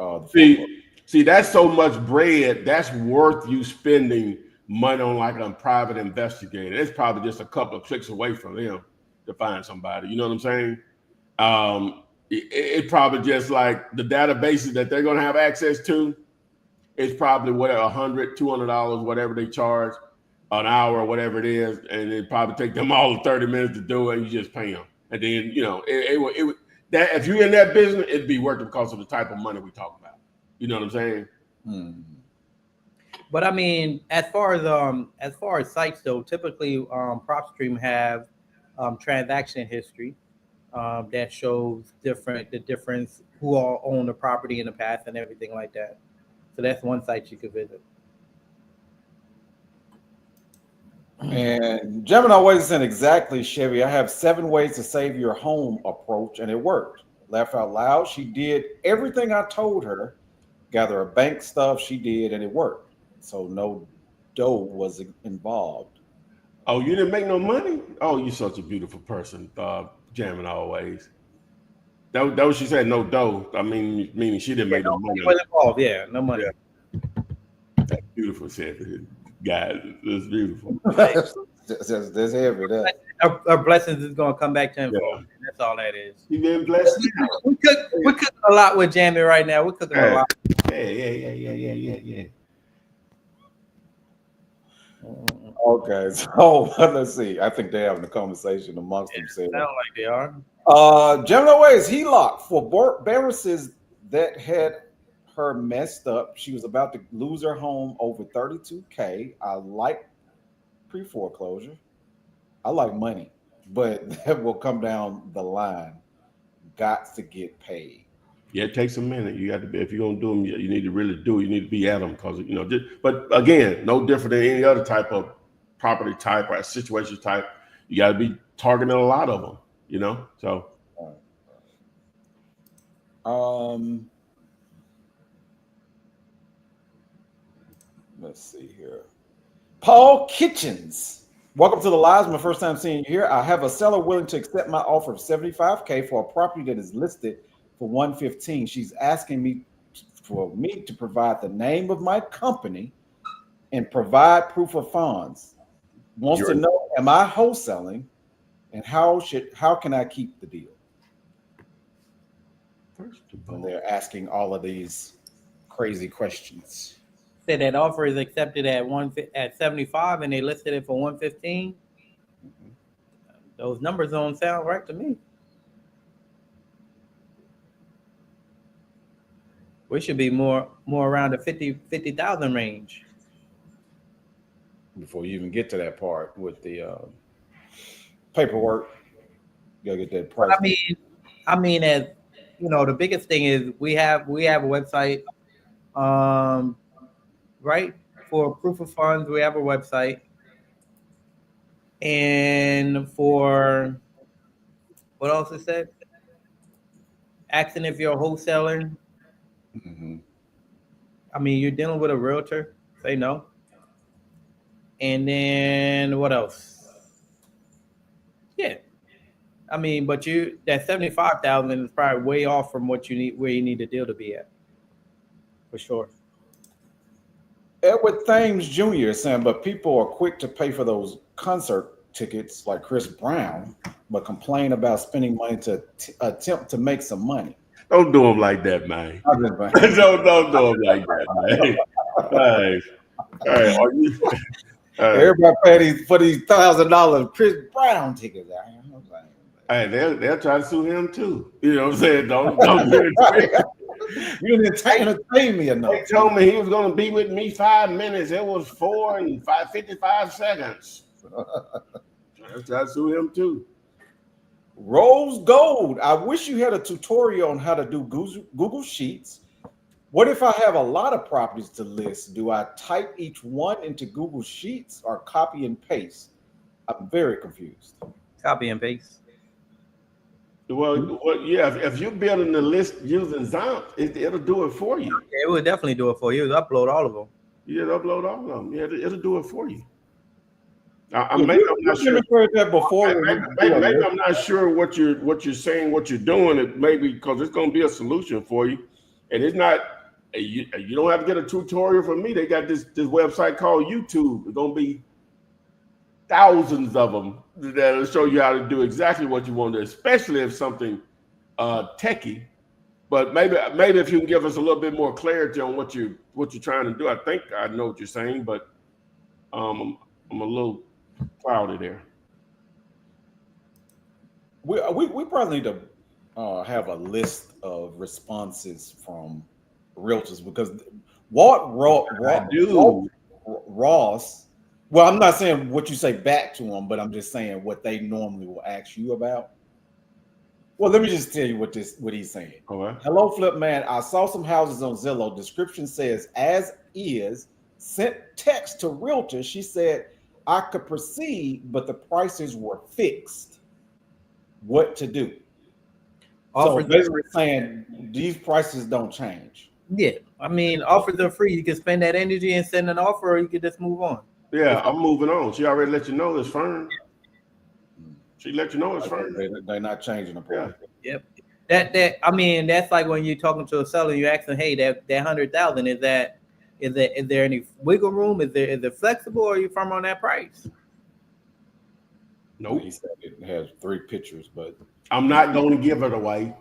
B: see, that's so much bread. That's worth you spending money on like a private investigator. It's probably just a couple of clicks away from them to find somebody. You know what I'm saying? It probably just like the databases that they're going to have access to. It's probably whatever, $100, $200, whatever they charge an hour or whatever it is, and it probably take them all 30 minutes to do it, and you just pay them. And then, you know, that if you're in that business, it'd be worth it because of the type of money we talk about. You know what I'm saying?
D: But I mean, as far as sites though, typically PropStream have transaction history that shows the difference who all owned the property in the past and everything like that. So that's one site you could visit.
C: And Gemini Ways said, exactly, Chevy. I have 7 ways to save your home approach, and it worked. Laugh out loud. She did everything I told her. Gather her bank stuff. She did, and it worked. So no dough was involved.
B: Oh, you didn't make no money? Oh, you're such a beautiful person, Gemini Always. That was what she said, no dough. I mean, meaning she didn't make no money.
D: Involved. Yeah, no money.
B: Yeah. That's beautiful, Chevy. God, it's beautiful.
C: That's heavy. That.
D: Our blessings is gonna come back tenfold.
B: Yeah.
D: That's all that is.
B: You been blessed now.
D: We cook a lot with Jamie right now. We're cooking a lot.
B: Yeah.
C: Okay, so let's see. I think they're having a conversation amongst themselves.
D: Sound like they are.
C: Gemini Ways HELOC for Barrises that had her messed up. She was about to lose her home over $32K. I like pre-foreclosure. I like money, but that will come down the line. Got to get paid.
B: Yeah, it takes a minute. You got to be, if you're gonna do them, you need to really do it. You need to be at them because but again, no different than any other type of property type or situation type. You got to be targeting a lot of them. So.
C: Let's see here. Paul Kitchens. Welcome to the lives. My first time seeing you here. I have a seller willing to accept my offer of $75K for a property that is listed for $115. She's asking me to provide the name of my company and provide proof of funds. Wants to know, am I wholesaling, and how can I keep the deal?
B: First of all,
C: and they're asking all of these crazy questions.
D: Say that offer is accepted at 75 and they listed it for 115. Those numbers don't sound right to me. We should be more around the 50,000 range.
C: Before you even get to that part with the paperwork, you gotta get that price.
D: I mean, as you know, the biggest thing is we have a website, right? For proof of funds, we have a website, and for what else is said? Asking if you're a wholesaler.
C: Mm-hmm.
D: I mean, you're dealing with a realtor. Say no. And then what else? Yeah. I mean, but that 75,000 is probably way off from what you need, where you need the deal to be at. For sure.
C: Edward Thames Jr. is saying, but people are quick to pay for those concert tickets like Chris Brown, but complain about spending money to attempt to make some money.
B: Don't do them like that, man. don't do them like that, man.
C: Everybody paid for these $1,000 Chris Brown tickets.
B: Hey, they'll try to sue him too. You know what I'm saying? Don't get it.
C: You didn't entertain me enough.
B: He told me he was going to be with me 5 minutes. It was 4 and 55 seconds. I'll try to sue him too.
C: Rose Gold. I wish you had a tutorial on how to do Google Sheets. What if I have a lot of properties to list? Do I type each one into Google Sheets or copy and paste? I'm very confused.
D: Copy and paste.
B: Well, yeah. If you're building the list using Zillow, it'll do it for you.
D: Yeah, it will definitely do it for you. It'll upload all of them.
B: Yeah, upload all of them. Yeah, it'll do it for you. Maybe I'm not sure.
C: That before.
B: Maybe I'm not sure what you're saying, what you're doing. It maybe because it's going to be a solution for you, and it's not. You don't have to get a tutorial from me. They got this website called YouTube. It's going to be thousands of them that'll show you how to do exactly what you want to, especially if something techie. But maybe if you can give us a little bit more clarity on what you're trying to do. I think I know what you're saying, but I'm a little cloudy there.
C: We probably need to have a list of responses from realtors because Ross. Well, I'm not saying what you say back to them, but I'm just saying what they normally will ask you about. Well, let me just tell you what he's saying.
B: Okay.
C: Hello, Flip Man. I saw some houses on Zillow. Description says as is. Sent text to realtor. She said I could proceed, but the prices were fixed. What to do? So basically saying these prices don't change.
D: Yeah, I mean, offers are free. You can spend that energy and send an offer, or you can just move on.
B: Yeah, I'm moving on. She already let you know it's firm. She let you know it's firm.
C: They're not changing the price.
D: Yeah. Yep. That I mean, that's like when you're talking to a seller, you ask them, hey, that 100,000 is there any wiggle room? Is it flexible, or are you firm on that price?
B: Nope.
C: He said it has 3 pictures, but
B: I'm not going to give it away.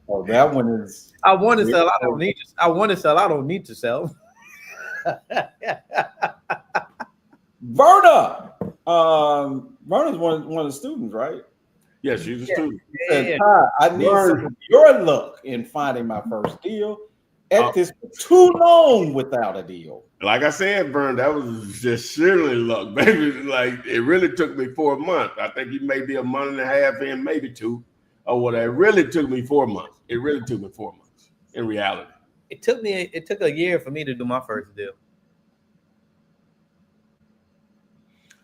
C: oh, that one is.
D: I want to sell. I don't need to. I want to sell. I don't need to sell.
C: Verna. Verna's one of the students, right?
B: Yes, she's a student.
C: Said, "Hi, I need some of your luck in finding my first deal. At this for too long without a deal."
B: Like I said, Vern, that was just surely luck, baby. Like it really took me 4 months. I think you may be a month and a half in, maybe 2, or whatever. It really took me 4 months. It really took me 4 months in reality.
D: It took a year for me to do my first deal.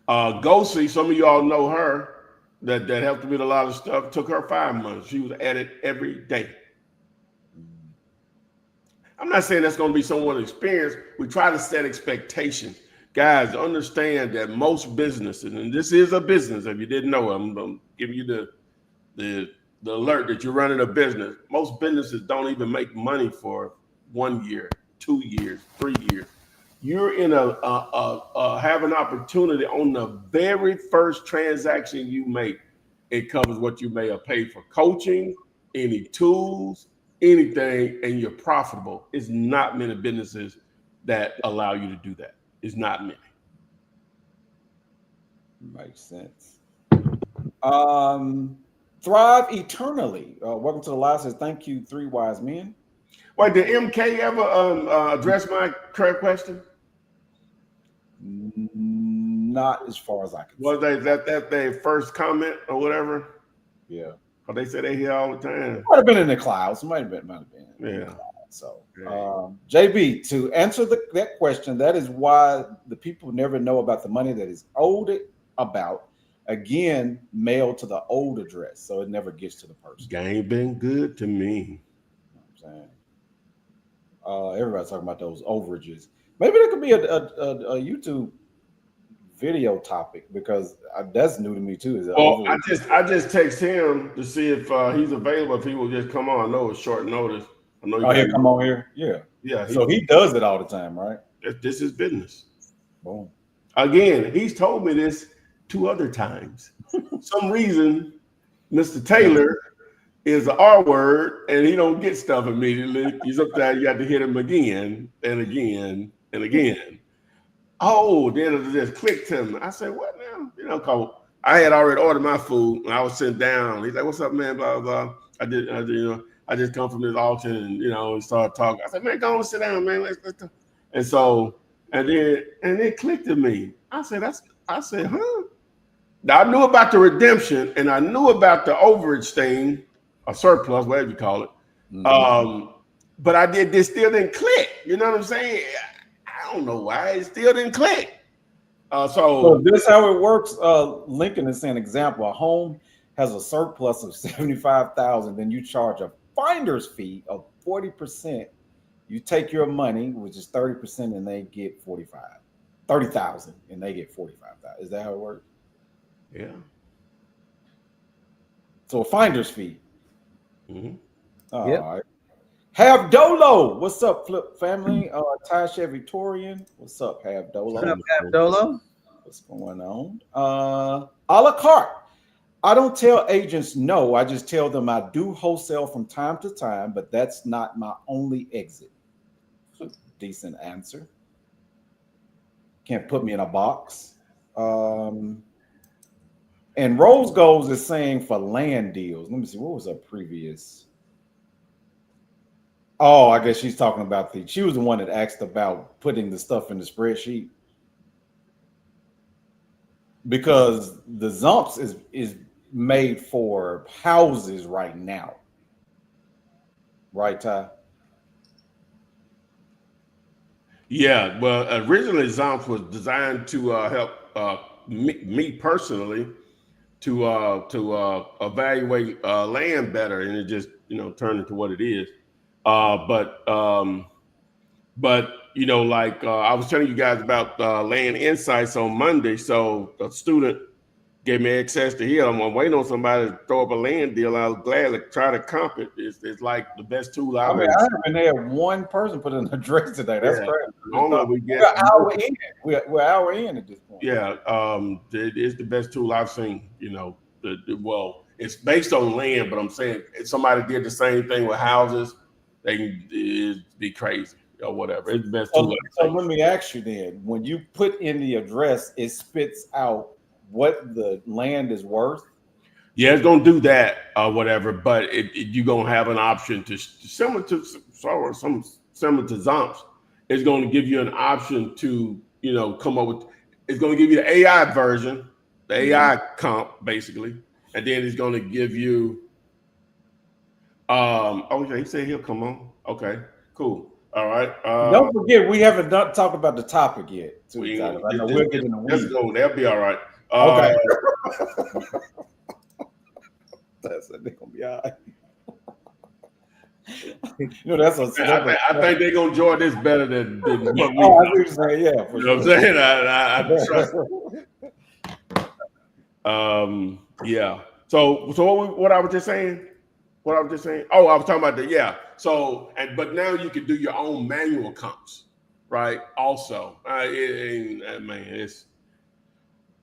B: Gosi, some of y'all know her. That helped me with a lot of stuff. Took her 5 months. She was at it every day. I'm not saying that's going to be someone's experience. We try to set expectations. Guys, understand that most businesses, and this is a business, if you didn't know, I'm giving you the alert that you're running a business. Most businesses don't even make money for 1 year, 2 years, 3 years. You're in have an opportunity on the very first transaction you make. It covers what you may have paid for coaching, any tools, anything, and you're profitable. It's not many businesses that allow you to do that. It's not many.
C: Makes sense. Thrive eternally. Welcome to the live. Says thank you, 3 wise men.
B: Wait, did MK ever address my correct question?
C: Not as far as I can.
B: Was that their first comment or whatever?
C: Yeah.
B: But they say they hear all the time.
C: Might have been in the clouds. Might have been.
B: Yeah.
C: So, JB, to answer that question, that is why the people never know about the money that is owed about. Again, mailed to the old address, so it never gets to the person.
B: Game been good to me.
C: You know what I'm saying? Everybody's talking about those overages. Maybe there could be a YouTube video topic because that's new to me too.
B: Well, I just text him to see if he's available. If he will just come on. I know it's short notice. I know
C: he'll come on here. Yeah.
B: Yeah.
C: So he does it all the time, right?
B: This is business.
C: Boom.
B: Again, he's told me this 2 other times. Some reason, Mr. Taylor is an R word and he don't get stuff immediately. Sometimes you have to hit him again and again and again. Oh, then it just clicked to me. I said, what now? You know, cause I had already ordered my food and I was sitting down. He's like, what's up, man? Blah, blah. I just come from this auction and, we started talking. I said, man, go on, sit down, man. Let's talk. And so, and it clicked to me. I said, huh? Now, I knew about the redemption and I knew about the overage thing, or surplus, whatever you call it. Mm-hmm. But this still didn't click. You know what I'm saying? I don't know why it still didn't click. So
C: this is how it works. Lincoln is saying, example, a home has a surplus of $75,000, then you charge a finder's fee of 40%. You take your money, which is 30%, and they get 30,000, and they get 45,000. Is that how it works?
B: Yeah.
C: So a finder's fee.
B: Mm-hmm.
C: All right. Have Dolo. What's up, Flip family? Tasha Victorian. What's up, Have Dolo?
D: What's up, Have Dolo?
C: What's going on? A la carte. I don't tell agents no. I just tell them I do wholesale from time to time, but that's not my only exit. Decent answer. Can't put me in a box. And Rose Goals is saying for land deals. Let me see. What was her previous? Oh, I guess she's talking about she was the one that asked about putting the stuff in the spreadsheet. Because the Zumps is made for houses right now. Right, Ty?
B: Yeah, well, originally Zomps was designed to help me personally to evaluate land better, and it just turned into what it is. But I was telling you guys about Land Insights on Monday. So a student gave me access to here. I'm waiting on somebody to throw up a land deal. I'll gladly try to comp it. It's like the best tool I've
C: I mean, I haven't had one person put an address today. That's crazy. We're an hour in. We're an hour in at this point.
B: Yeah, it's the best tool I've seen. You know, well, it's based on land, but I'm saying if somebody did the same thing with houses, it'd be crazy or whatever. It's the best tool.
C: So let me ask you then: when you put in the address, it spits out what the land is worth.
B: Yeah, it's gonna do that or whatever, but you're gonna have an option to similar to Zomps. It's going to give you an option to come up with. It's going to give you the AI version, the AI comp basically, and then it's going to give you. Okay, he said he'll come on. Okay, cool. All right.
C: Don't forget, we haven't talked about the topic yet. I know we'll get in the weeds.
B: That'll be all right.
C: Okay. That's gonna be all right.
B: I think they're gonna enjoy this better than what we.
C: I see what you're saying. Yeah,
B: you know what I'm saying? I trust. Yeah. So what I was just saying. Oh, I was talking about that. Yeah. So but now you can do your own manual comps, right? Also,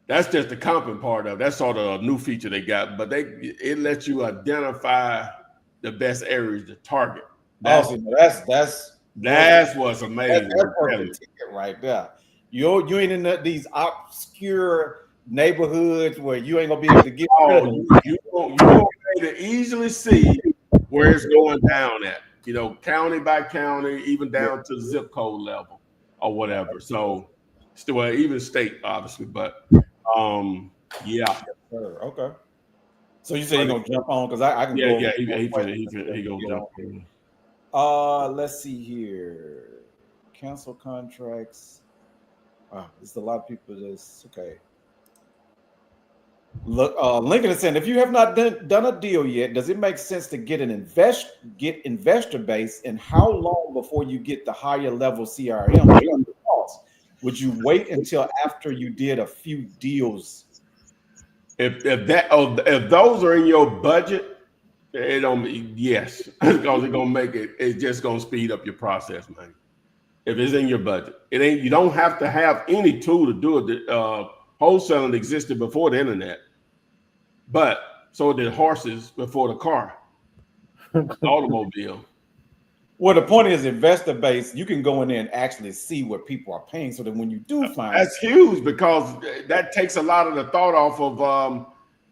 B: that's just the comping part of it. That's sort of a new feature they got, but it lets you identify the best areas to target. That's what's amazing.
C: That's right there. You ain't in these obscure neighborhoods where you ain't gonna be able to get.
B: You're gonna be able to easily see where it's going down at. County by county, even down to the zip code level or whatever. So, still even state, obviously, but yeah.
C: Okay. So you say you're gonna jump on because I can go.
B: Yeah, he gonna jump on.
C: Let's see here. Cancel contracts. There's a lot of people that's okay. Look, Lincoln is saying if you have not done a deal yet, does it make sense to get investor base, and how long before you get the higher level CRM? Would you wait until after you did a few deals?
B: If those are in your budget, yes, because it's gonna make it. It's just gonna speed up your process, man. If it's in your budget, it ain't. You don't have to have any tool to do it. Wholesaling existed before the internet, but so did horses before the car, the automobile.
C: Well, the point is investor base. You can go in there and actually see what people are paying, so that when you do find
B: that's huge, because that takes a lot of the thought off of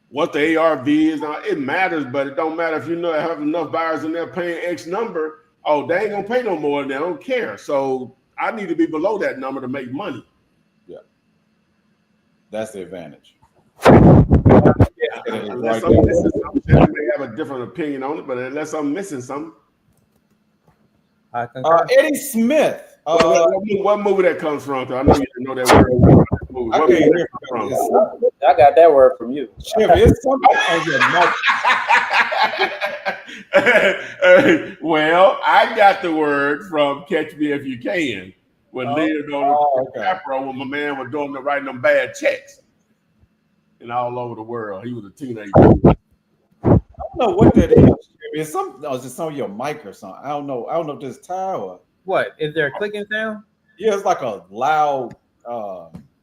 B: what the ARV is. Now, it matters, but it don't matter if you have enough buyers and they're paying X number. Oh, they ain't gonna pay no more, and they don't care. So I need to be below that number to make money.
C: Yeah, that's the advantage.
B: Unless I'm missing something, they may have a different opinion on it, but unless I'm missing something.
C: Eddie Smith.
B: What movie that comes from? I know you didn't know that word.
D: I got that word from you.
C: It's something on your mouth.
B: Well, I got the word from Catch Me If You Can when Leonardo DiCaprio, when my man was writing them bad checks, and all over the world. He was a teenager.
C: I don't know what that is. It's something. It's just on your mic or something. I don't know if this tower.
D: What is there a clicking sound?
C: Yeah, it's like a loud.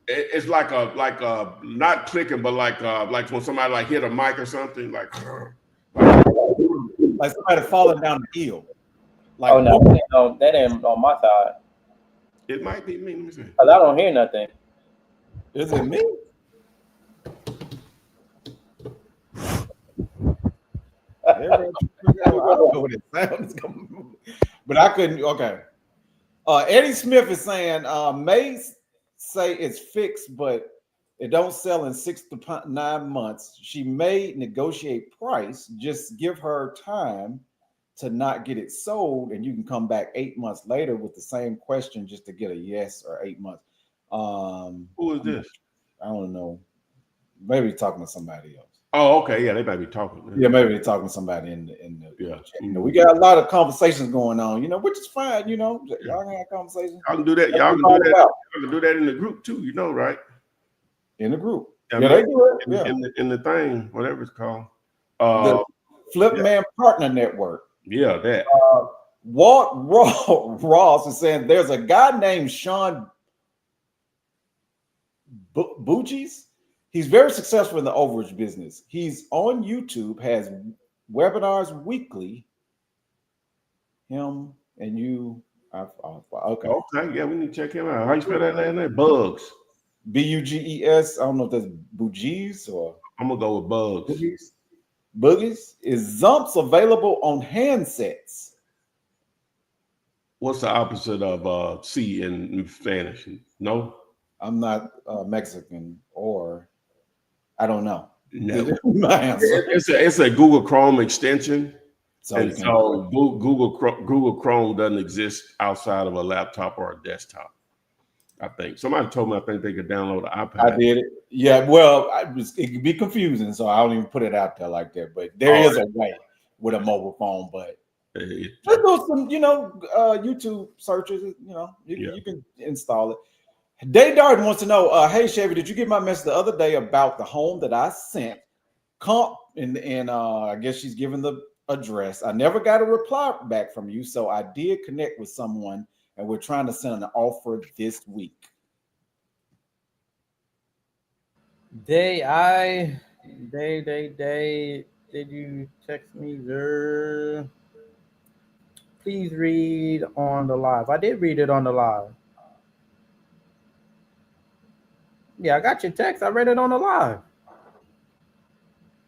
B: It's like a not clicking, but like when somebody hit a mic or something, like
C: somebody falling down the hill. Like,
D: oh no, that ain't on my side.
B: It might be me.
D: Because I don't hear nothing.
C: Is it me? I don't know what it sounds, but I couldn't. Okay. Eddie Smith is saying may say it's fixed, but it don't sell in 6 to 9 months. She may negotiate price. Just give her time to not get it sold, and you can come back 8 months later with the same question just to get a yes or 8 months.
B: Who is this?
C: I don't know. Maybe talking to somebody else.
B: Oh, okay. Yeah, they might be talking.
C: Yeah, maybe they're talking to somebody in the chat. We got a lot of conversations going on, which is fine. Y'all can have conversations.
B: Y'all can do that. Y'all can do that in the group too. Right?
C: In the group.
B: I
C: Yeah,
B: mean,
C: they do it.
B: in,
C: Yeah,
B: in the thing, whatever it's called.
C: the Flip
B: Yeah.
C: Man Partner Network.
B: Yeah, that.
C: Walt Ross is saying there's a guy named Sean Bougies. He's very successful in the overage business. He's on YouTube, has webinars weekly. Him and you. Okay.
B: Okay, yeah, we need to check him out. How you spell that last name? Bugs.
C: Buges. I don't know if that's Bougies or
B: I'm gonna go with Bugs.
C: Boogies. Boogies. Is Zumps available on handsets?
B: What's the opposite of C in Spanish? No?
C: I'm not Mexican, or I don't know.
B: No.
C: My answer.
B: It's a Google Chrome extension.
C: So
B: And
C: you can
B: so Google Chrome doesn't exist outside of a laptop or a desktop. I think somebody told me I think they could download an iPad.
C: I did it. Yeah, well, it could be confusing, so I don't even put it out there like that. But there is a way with a mobile phone. But let's do some, YouTube searches. You can install it. Day Darden wants to know, hey Chevy, did you get my message the other day about the home that I sent? Comp and I guess she's given the address. I never got a reply back from you, so I did connect with someone, and we're trying to send an offer this week.
D: Did you text me there? Please read on the live. I did read it on the live. Yeah, I got your text. I read it on the live.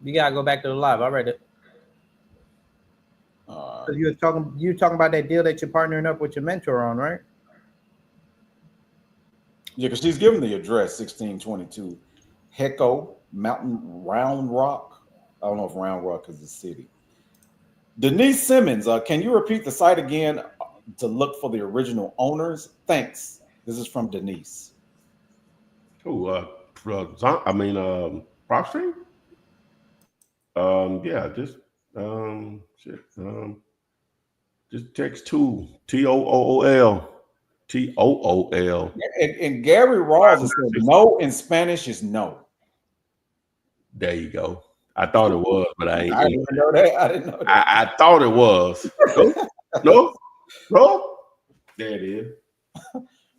D: You gotta go back to the live. I read it. You were talking about that deal that you're partnering up with your mentor on, right?
C: Yeah, because she's given the address 1622 Hecko Mountain Round Rock. I don't know if Round Rock is the city. Denise Simmons, can you repeat the site again to look for the original owners? Thanks. This is from Denise.
B: PropStream? Yeah, just text tool TOOL. TOOL.
C: And Gary Rawls said no in Spanish is no.
B: There you go. I thought it was, but I
C: didn't know that. I didn't know that.
B: I thought it was. No. There it is.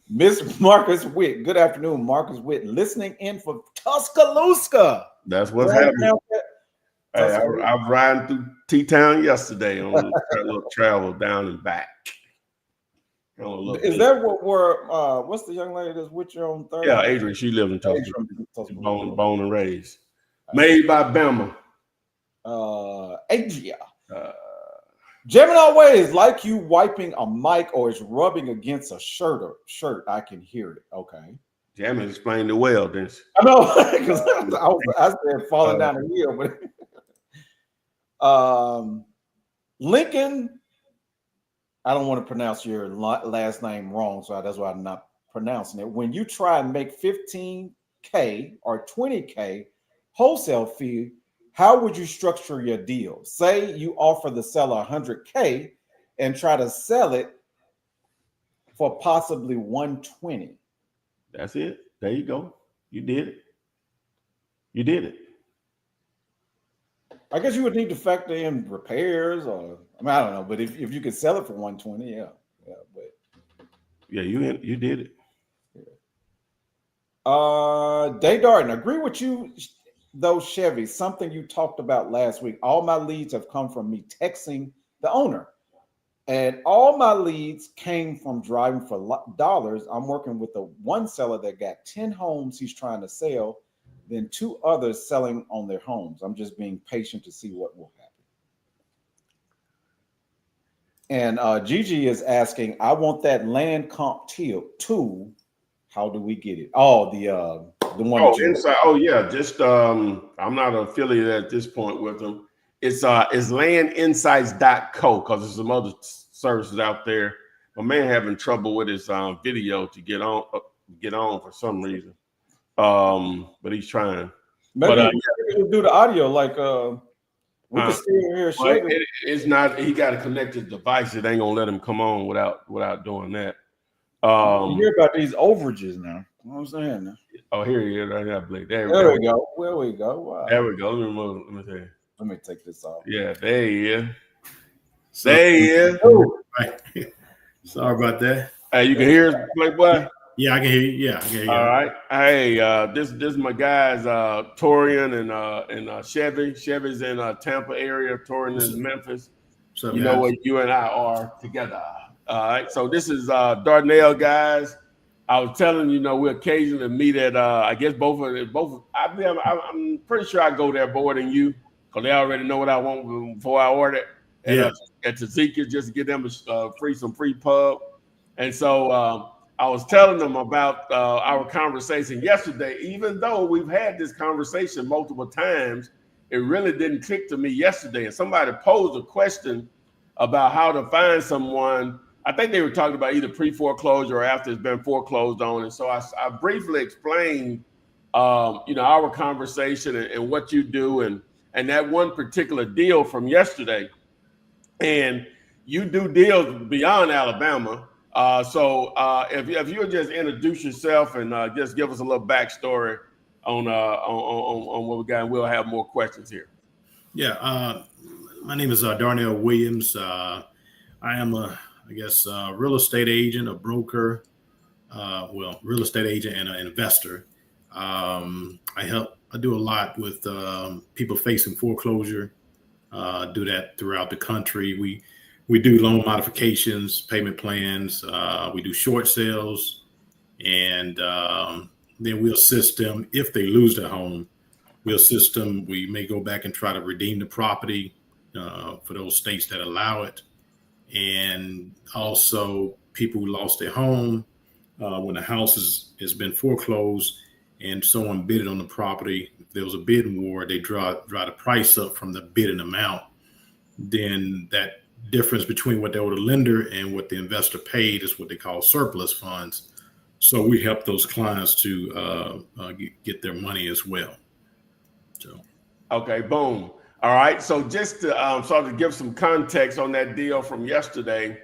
C: Miss Marcus Witt. Good afternoon, Marcus Witt. Listening in for Tuscaloosa.
B: That's what's happening. Hey, I was riding through T-Town yesterday on a little travel down and back.
C: Is that where what's the young lady that's with you on Thursday?
B: Yeah, Adrian. She lives in Tuscaloosa. Born and raised. Made by Bama.
C: Adria. Gemini Ways, like you wiping a mic or it's rubbing against a shirt. I can hear it. Okay.
B: Jamie explained it well, didn't she?
C: I know, because I said falling down the hill, but Lincoln. I don't want to pronounce your last name wrong, so that's why I'm not pronouncing it. When you try and make $15K or $20K wholesale fee, how would you structure your deal? Say you offer the seller $100K and try to sell it for possibly $120.
B: That's it. There you go. You did it.
C: I guess you would need to factor in repairs, or I don't know, but if you could sell it for $120, yeah, but
B: you did it.
C: Day Darden, agree with you though, Chevy. Something you talked about last week. All my leads have come from me texting the owner, and all my leads came from driving for dollars. I'm working with the one seller that got 10 homes he's trying to sell, then 2 others selling on their homes. I'm just being patient to see what will happen. And Gigi is asking, I want that land comp tool. How do we get it? Oh, the one.
B: Oh, inside. Oh, yeah. Just I'm not affiliated at this point with them. It's landinsights.co, because there's some other services out there. My man having trouble with his video to get on for some reason. But he's trying.
C: Maybe we'll do the audio like we can still hear shit.
B: It's not. He got to connect his device. It ain't gonna let him come on without doing that.
C: You hear about these overages now. You know what I'm saying? Now.
B: Oh, here he is. Right here, Blake. There we
C: There
B: go.
C: we go. Where we go. Wow.
B: There we go. Let me see.
C: Let me take this off.
B: Yeah, there he is.
E: So,
B: There he is.
C: Oh,
E: right. Sorry about that.
B: Hey, you can hear us, Playboy?
E: Yeah, I can hear you. Yeah, I can hear you.
B: All right. Hey, this is my guys, Torian and Chevy. Chevy's in Tampa area. Torian is Memphis.
E: What's up,
B: You know
E: guys?
B: where you and I are together. All right. So this is Darnell, guys. I was telling you, we occasionally meet at I guess both. I'm pretty sure I go there more than you because they already know what I want before I order it. And
E: Yeah.
B: At Tazika just to get them some free pub. And so I was telling them about our conversation yesterday. Even though we've had this conversation multiple times, it really didn't click to me yesterday. And somebody posed a question about how to find someone. I think they were talking about either pre-foreclosure or after it's been foreclosed on. And so I briefly explained, our conversation and what you do and that one particular deal from yesterday. And you do deals beyond Alabama. So if you'll just introduce yourself and just give us a little backstory on what we got, and we'll have more questions here.
E: Yeah. My name is Darnell Williams. I am real estate agent, a broker, real estate agent and an investor. I do a lot with people facing foreclosure, do that throughout the country. We do loan modifications, payment plans. We do short sales, and then we'll assist them if they lose their home. We'll assist them. We may go back and try to redeem the property for those states that allow it. And also people who lost their home when the house has been foreclosed and someone bidded on the property. If there was a bidding war, they draw the price up from the bidding amount. Then that difference between what they owe the lender and what the investor paid is what they call surplus funds. So we help those clients to get their money as well. So.
B: Okay, boom. All right. So just to sort of give some context on that deal from yesterday,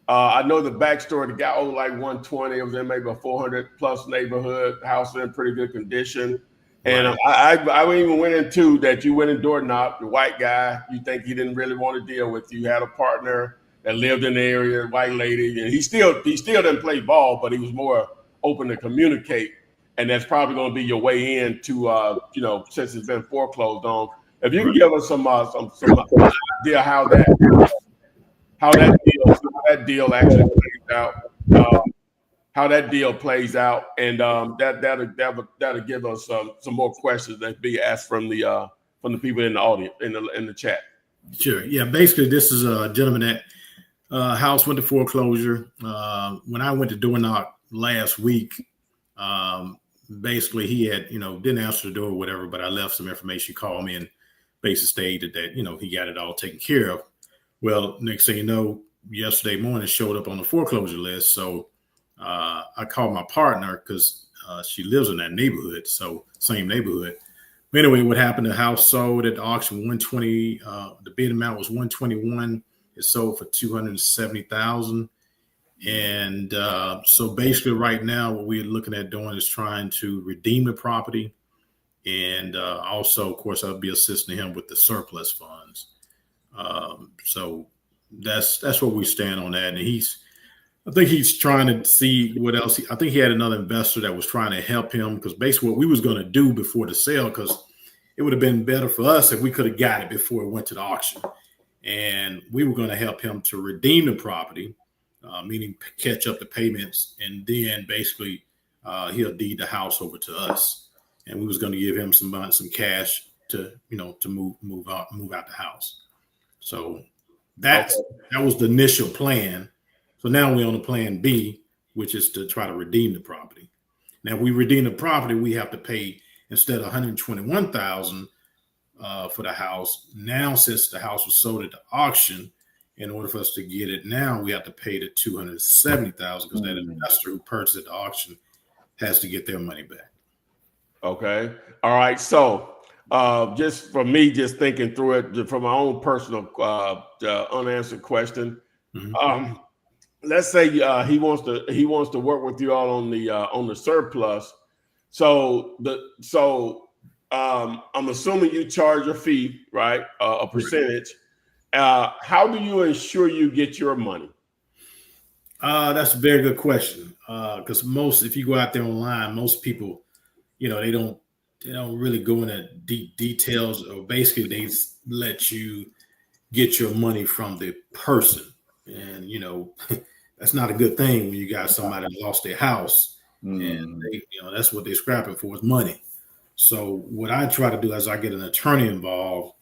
B: I know the backstory. The guy owed like 120. It was in maybe a 400 plus neighborhood. House in pretty good condition. And
E: Right.
B: I even went into that. You went in door knocked. The white guy. You think he didn't really want to deal with you. You had a partner that lived in the area, white lady, and he still didn't play ball, but he was more open to communicate. And that's probably going to be your way in to since it's been foreclosed on. If you can give us some idea how that deal actually plays out, how that deal plays out, and that'll give us some more questions that be asked from the people in the audience in the chat.
E: Sure. Yeah. Basically, this is a gentleman that house went to foreclosure. When I went to door knock last week, basically he had didn't answer the door or whatever, but I left some information. He called me and basically stated that he got it all taken care of. Well, next thing you know, yesterday morning showed up on the foreclosure list. So I called my partner because she lives in that neighborhood, so same neighborhood. But anyway, what happened? The house sold at the auction 120. The bid amount was 121. It sold for 270,000. And so basically, right now, what we're looking at doing is trying to redeem the property. And also, of course, I'll be assisting him with the surplus funds. So that's where we stand on that. And I think he's trying to see what else. I think he had another investor that was trying to help him because basically what we was going to do before the sale, because it would have been better for us if we could have got it before it went to the auction. And we were going to help him to redeem the property, meaning catch up the payments. And then basically he'll deed the house over to us. And we was going to give him some cash to move out the house. So that was the initial plan. So now we're on the plan B, which is to try to redeem the property. Now, if we redeem the property, we have to pay instead of $121,000 for the house. Now, since the house was sold at the auction, in order for us to get it now, we have to pay the $270,000 because that investor who purchased at the auction has to get their money back.
B: Okay. All right. So just for me, just thinking through it from my own personal unanswered question, let's say he wants to work with you all on the surplus. So I'm assuming you charge a fee, right? A percentage. How do you ensure you get your money?
E: That's a very good question. Because if you go out there online, most people, they don't really go into deep details, or basically they let you get your money from the person, and that's not a good thing when you got somebody that lost their house, and that's what they're scrapping for is money. So what I try to do is I get an attorney involved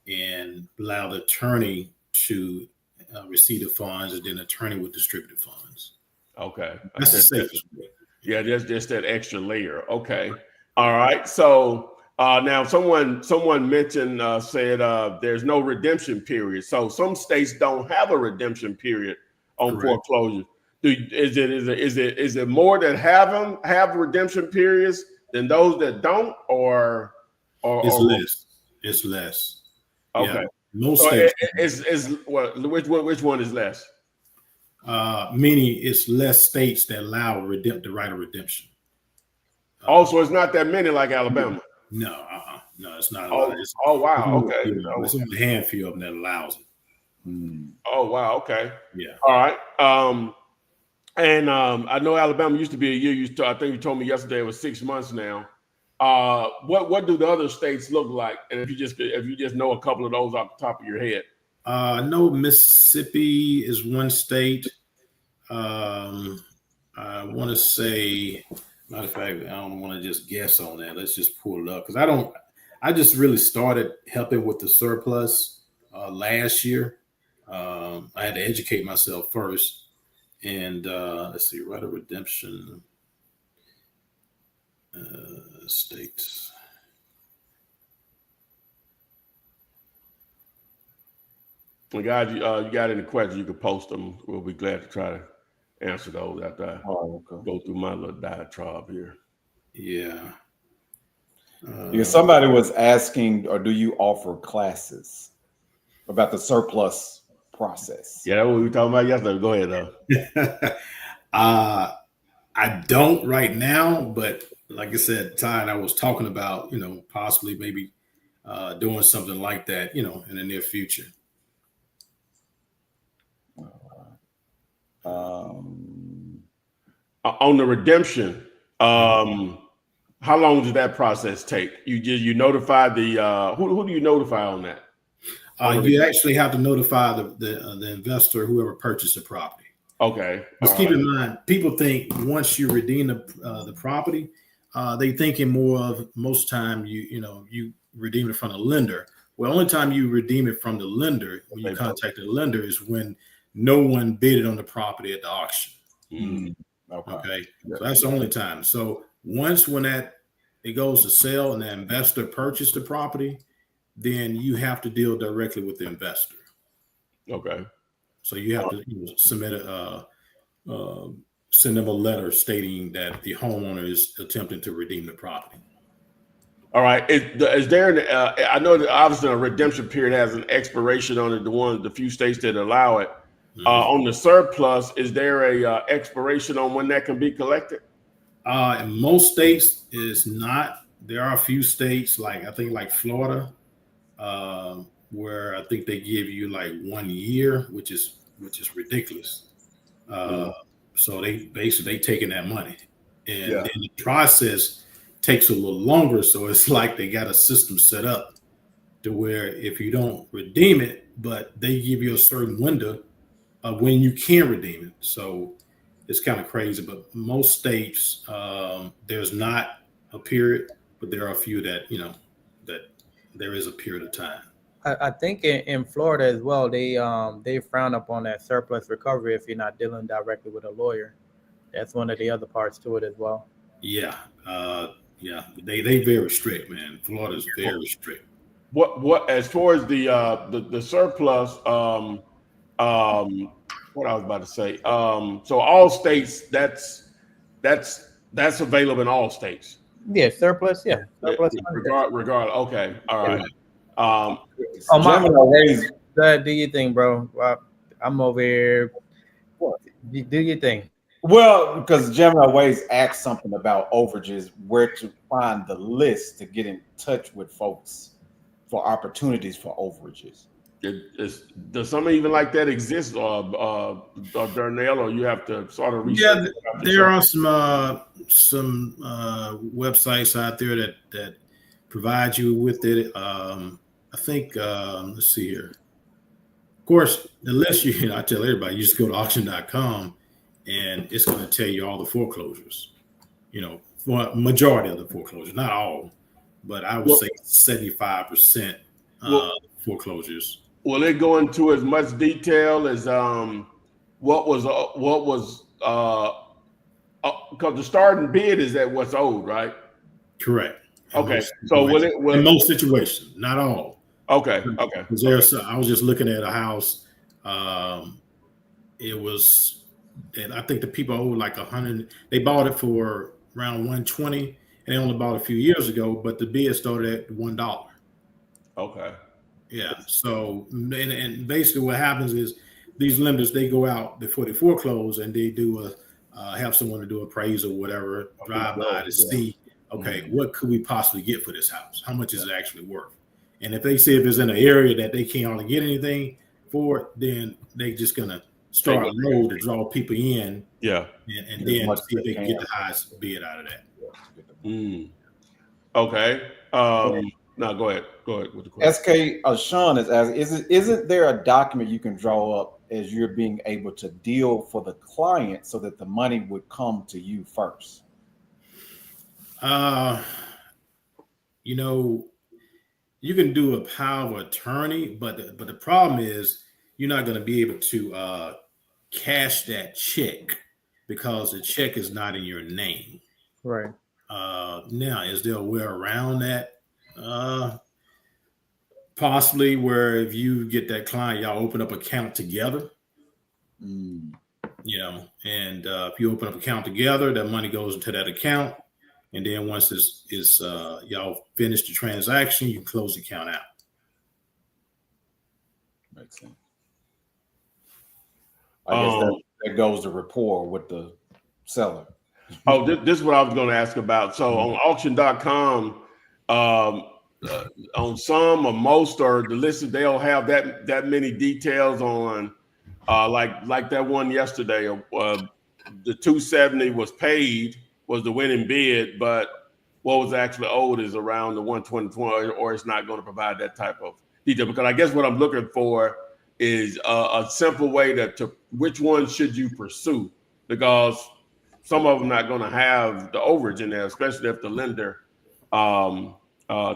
E: and allow the attorney to receive the funds, and then the attorney would distribute the funds.
B: Okay,
E: that's the safest way.
B: Yeah, there's just that extra layer. Okay, all right. So now someone mentioned said there's no redemption period. So some states don't have a redemption period on foreclosure. Is it more that have redemption periods than those that don't, or
E: it's less? It's less.
B: Okay.
E: Yeah. Most states
B: which one is less?
E: Meaning it's less states that allow the right of redemption.
B: So it's not that many like Alabama.
E: No, it's not.
B: Wow. Okay.
E: It's only a handful of them that allows it.
B: Oh wow. Okay.
E: Yeah.
B: All right. And I know Alabama used to be a year. I think you told me yesterday it was 6 months now. What do the other states look like? And if you just know a couple of those off the top of your head.
E: I know Mississippi is one state. I want to say, matter of fact, I don't want to just guess on that. Let's just pull it up because I just really started helping with the surplus last year. I had to educate myself first, and let's see, right of redemption states.
B: Well, guys, you got any questions, you can post them. We'll be glad to try to answer those after I go through my little diatribe here.
E: Yeah.
C: Somebody was asking, or do you offer classes about the surplus process?
B: Yeah, that's what we were talking about yesterday. Go ahead, though.
E: I don't right now, but like I said, Ty and I was talking about, possibly maybe doing something like that, in the near future.
B: On the redemption, how long does that process take? You notify the who do you notify on that?
E: You actually have to notify the investor, whoever purchased the property.
B: Okay.
E: Just keep in mind, people think once you redeem the property, they thinking more of most time you redeem it from the lender. Well, only time you redeem it from the lender when you contact the lender is when no one bidded on the property at the auction. Okay. So that's the only time. So when it goes to sell and the investor purchased the property, then you have to deal directly with the investor.
B: Okay.
E: So you have to submit send them a letter stating that the homeowner is attempting to redeem the property.
B: All right. Is there I know that obviously a redemption period has an expiration on it, the few states that allow it. On the surplus, is there a expiration on when that can be collected?
E: In most states, is not. There are a few states, like Florida, where I think they give you like 1 year, which is ridiculous. So they basically taking that money, and then the process takes a little longer. So it's like they got a system set up to where if you don't redeem it, but they give you a certain window when you can redeem it. So it's kind of crazy, but most states, there's not a period, but there are a few that, that there is a period of time.
D: I think in Florida as well, they frown upon that surplus recovery if you're not dealing directly with a lawyer. That's one of the other parts to it as well.
E: Yeah. They very strict, man. Florida's very strict.
B: What as far as the surplus, what I was about to say. So all states, that's available in all states.
D: Yeah, surplus. Yeah, surplus.
B: Regardless. Okay, all right.
D: Do you think, bro? Well, I'm over here Do your thing.
C: Well, because Gemini Ways asked something about overages, where to find the list to get in touch with folks for opportunities for overages.
B: Does something even like that exist, Darnell, or you have to sort of research?
E: Yeah, there are some websites out there that provide you with it. I think let's see here. Of course, unless I tell everybody, you just go to auction.com and it's going to tell you all the foreclosures. For a majority of the foreclosures, not all, but I would say 75% foreclosures.
B: Will it go into as much detail as what was because the starting bid is at what's owed, right?
E: Correct.
B: Okay, so
E: in most situations, not all.
B: Okay.
E: Because I was just looking at a house. It was, and I think the people owed like 100. They bought it for around 120, and they only bought it a few years ago. But the bid started at $1.
B: Okay.
E: Yeah. So and basically what happens is these lenders, they go out before they foreclose and they do have someone to do appraisal or whatever, drive by to see, okay, what could we possibly get for this house? How much is it actually worth? And if they see if it's in an area that they can't hardly get anything for, then they just gonna start a road to draw people in.
B: Yeah.
E: And then see if they can get the highest bid out of that.
B: Okay. No, go ahead with the
C: SK
B: question.
C: Sean is asking, isn't there a document you can draw up as you're being able to deal for the client so that the money would come to you first?
E: You can do a power of attorney, but the problem is you're not going to be able to cash that check because the check is not in your name.
D: Right.
E: Now, is there a way around that? Possibly, where if you get that client, y'all open up an account together. And if you open up an account together, that money goes into that account. And then once y'all finish the transaction, you close the account out.
C: Makes sense. I guess that goes to rapport with the seller.
B: This is what I was going to ask about. So on auction.com, on some or most or the list, they don't have that many details on like that one yesterday. The 270 was paid, was the winning bid, but what was actually owed is around the 120, or it's not going to provide that type of detail. Because I guess what I'm looking for is a simple way to which one should you pursue, because some of them not going to have the overage in there, especially if the lender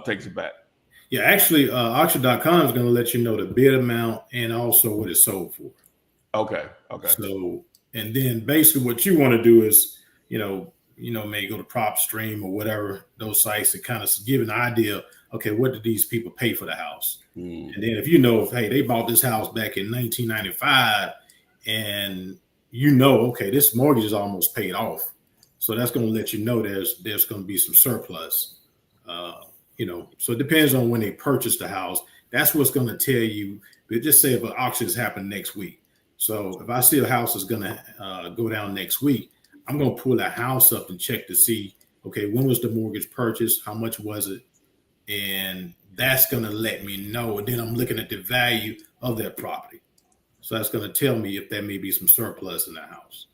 B: takes it back.
E: Yeah, actually, auction.com is going to let you know the bid amount and also what it's sold for.
B: Okay.
E: So, and then basically what you want to do is, maybe go to PropStream or whatever, those sites to kind of give an idea, okay, what did these people pay for the house? And then if hey, they bought this house back in 1995 and okay, this mortgage is almost paid off. So that's going to let you know there's going to be some surplus. So it depends on when they purchased the house. That's what's going to tell you. But just say if an auction is happening next week. So if I see a house is going to go down next week, I'm going to pull that house up and check to see, okay, when was the mortgage purchased? How much was it? And that's going to let me know. And then I'm looking at the value of that property. So that's going to tell me if there may be some surplus in the house.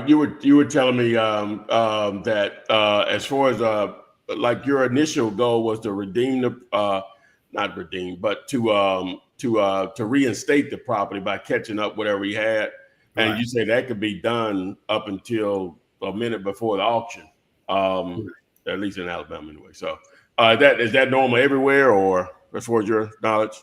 B: You were telling me that as far as like your initial goal was to to reinstate the property by catching up whatever he had, and right. You say that could be done up until a minute before the auction, at least in Alabama anyway. So is that normal everywhere, or as far as your knowledge?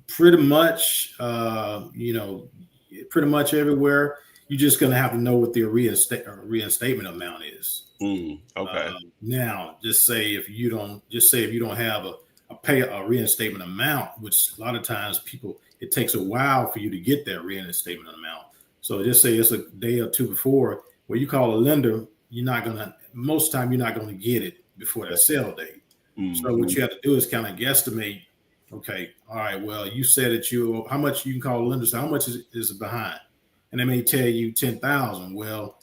E: Pretty much, pretty much everywhere. You're just going to have to know what the reinstatement amount is.
B: Okay.
E: Now, just say if you don't have a reinstatement amount, which a lot of times it takes a while for you to get that reinstatement amount. So just say it's a day or two before, where you call a lender, most of the time you're not going to get it before that sale date. So what you have to do is kind of guesstimate. Okay, all right. Well, you said that how much you can call a lender. So how much is it behind? and they may tell you 10,000. Well,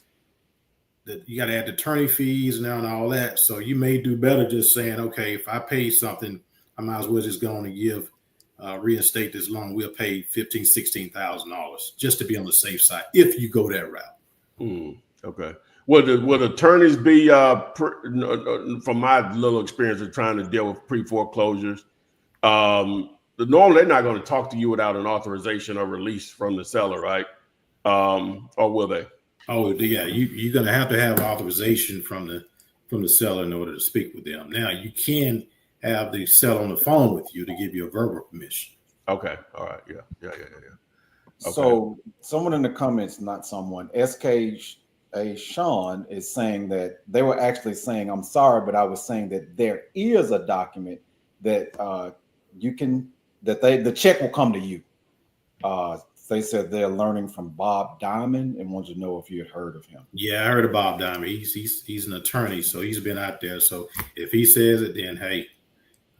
E: you got to add the attorney fees and all that. So you may do better just saying, okay, if I pay something, I might as well just go on and give reinstate this loan. We'll pay $15,000-$16,000 just to be on the safe side if you go that route.
B: Okay. Would attorneys be from my little experience of trying to deal with pre-foreclosures? Normally they're not going to talk to you without an authorization or release from the seller, right? Or will they?
E: Oh yeah, you're going to have authorization from the seller in order to speak with them. Now you can have the seller on the phone with you to give you a verbal permission.
B: Okay. All right. Yeah. Okay.
C: So someone in the comments, not someone, SK Sean is saying that they were actually saying, I'm sorry, but I was saying that there is a document that the check will come to you. They said they're learning from Bob Diamond and wanted to know if you had heard of him.
E: Yeah, I heard of Bob Diamond. He's an attorney, so he's been out there. So if he says it, then hey,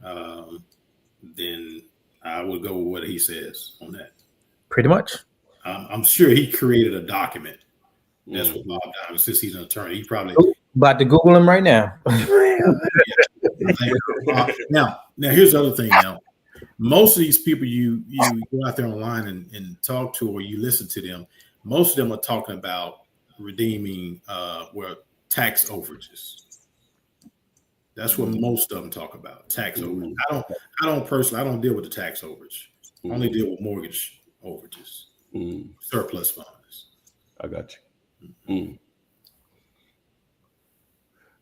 E: then I would go with what he says on that.
D: Pretty much.
E: I'm sure he created a document. That's what Bob Diamond, since he's an attorney, he probably
D: about to Google him right now.
E: Now here's the other thing. Now, most of these people you go out there online and talk to, or you listen to them, most of them are talking about redeeming tax overages. That's what most of them talk about, tax overage. I don't personally deal with the tax overage. I only deal with mortgage overages, surplus funds.
B: I got you.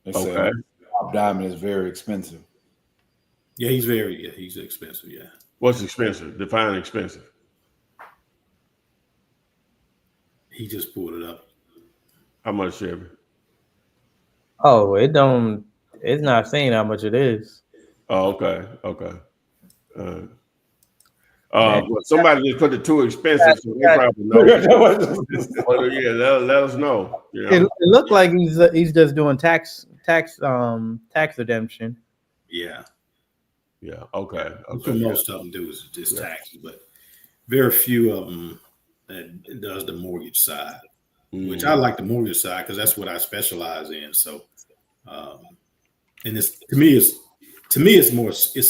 C: They said Bob Diamond is very expensive.
E: Yeah, he's expensive. Yeah.
B: What's expensive? Define expensive.
E: He just pulled it up.
B: How much, Chevy?
D: Oh, it's not saying how much it is.
B: Oh, okay. Well, somebody just put it too expensive, so they probably know. Well, yeah, let us know. You know?
D: It looked like he's just doing tax redemption.
E: Yeah.
B: Yeah. Okay.
E: What most of them do is just taxes, but very few of them that does the mortgage side, which I like the mortgage side because that's what I specialize in. So, and it's to me it's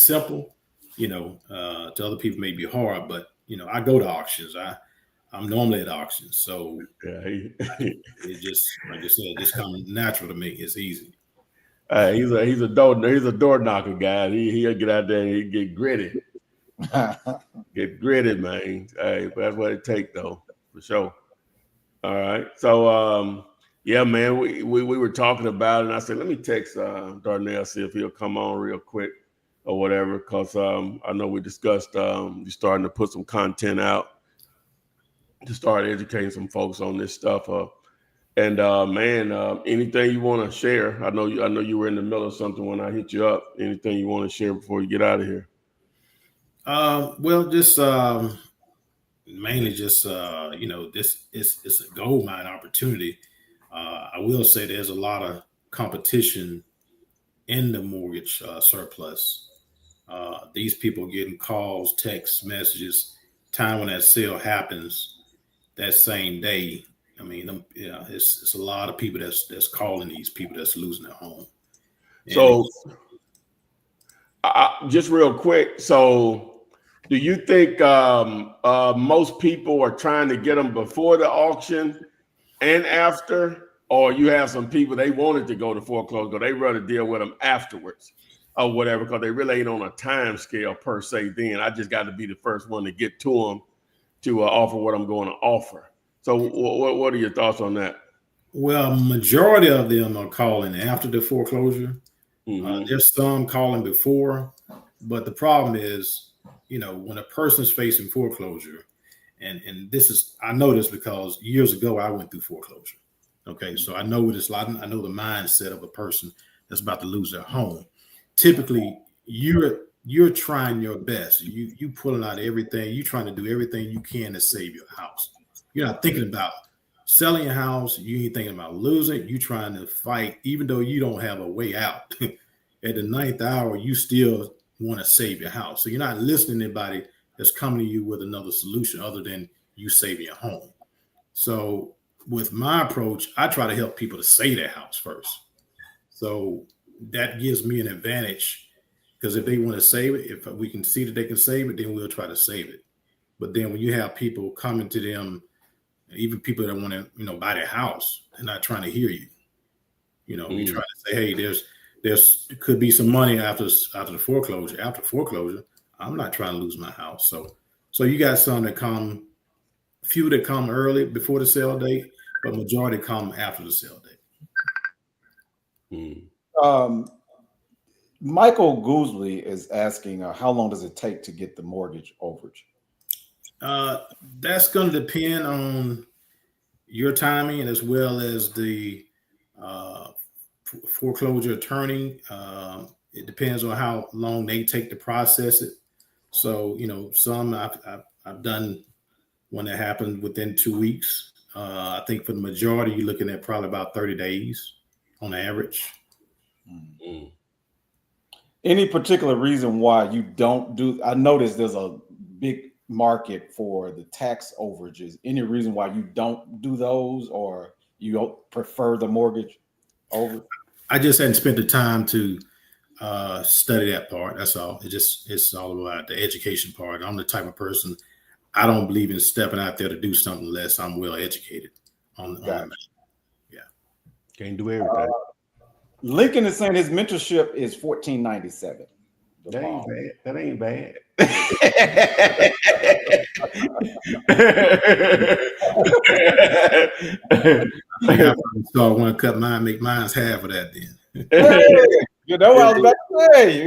E: simple. To other people may be hard, but I go to auctions. I'm normally at auctions, so it just, like I said, just comes natural to me. It's easy.
B: He's a door knocker guy. He'll get out there and he'll get gritty. Get gritty, man. Hey, that's what it takes, though, for sure. All right. So yeah, man, we were talking about it, and I said, let me text Darnell, see if he'll come on real quick or whatever, because I know we discussed you starting to put some content out to start educating some folks on this stuff. And man, anything you want to share? I know you were in the middle of something when I hit you up. Anything you want to share before you get out of here?
E: Well, just mainly just this is a gold mine opportunity. I will say there's a lot of competition in the mortgage surplus. These people getting calls, texts, messages, time when that sale happens that same day. I mean, it's a lot of people that's calling these people that's losing their home. And
B: so, just real quick, so do you think most people are trying to get them before the auction and after, or you have some people they wanted to go to foreclosure, but they rather deal with them afterwards or whatever, because they really ain't on a time scale per se. Then I just got to be the first one to get to them to offer what I'm going to offer. So what are your thoughts on that?
E: Well, majority of them are calling after the foreclosure. There's some calling before, but the problem is, when a person's facing foreclosure, and I know this because years ago I went through foreclosure. Okay, so I know what it's like. I know the mindset of a person that's about to lose their home. Typically, you're trying your best. You pulling out everything. You're trying to do everything you can to save your house. You're not thinking about selling your house. You ain't thinking about losing. You trying to fight, even though you don't have a way out. At the 9th hour, you still want to save your house. So you're not listening to anybody that's coming to you with another solution other than you saving your home. So with my approach, I try to help people to save their house first. So that gives me an advantage because if they want to save it, if we can see that they can save it, then we'll try to save it. But then when you have people coming to them, even people that want to, buy their house, they're not trying to hear you. You're trying to say, hey, there could be some money after the foreclosure. After foreclosure, I'm not trying to lose my house. So you got some that come, few that come early before the sale date, but majority come after the sale date.
C: Michael Goosley is asking, how long does it take to get the mortgage overage?
E: That's going to depend on your timing and as well as the foreclosure attorney. It depends on how long they take to process it. So, some I've done one that happened within 2 weeks. I think for the majority, you're looking at probably about 30 days on average.
C: Mm-hmm. Any particular reason why you don't do? I noticed there's a big market for the tax overages. Any reason why you don't do those, or you don't prefer the mortgage over? I
E: just hadn't spent the time to study that part. That's all. It's all about the education part. I'm the type of person, I don't believe in stepping out there to do something unless I'm well educated on that. Yeah.
B: Can't do everything.
C: Lincoln is saying his mentorship is $14.97.
B: That ain't bad.
E: So I want to cut mine, make mine's half of that then.
C: Hey, what I was about to say.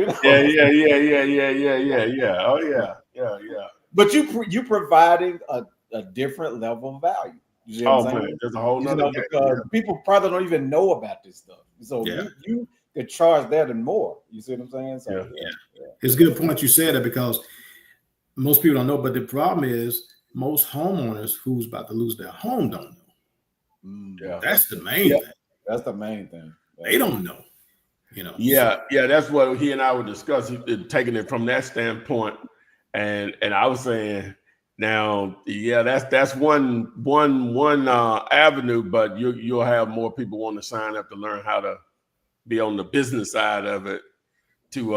B: Yeah. Oh yeah.
C: But you providing a different level of value. You know what I'm saying?
B: There's a whole nother
C: because people probably don't even know about this stuff. So you could charge that and more. You see what I'm saying? So
E: yeah. It's a good point you said that because most people don't know, but the problem is most homeowners who's about to lose their home don't know.
C: Yeah.
E: That's the main thing.
C: That's the main thing.
E: They don't know.
B: Yeah, that's what he and I were discussing, taking it from that standpoint. And I was saying, now, that's one avenue, but you'll have more people want to sign up to learn how to be on the business side of it. To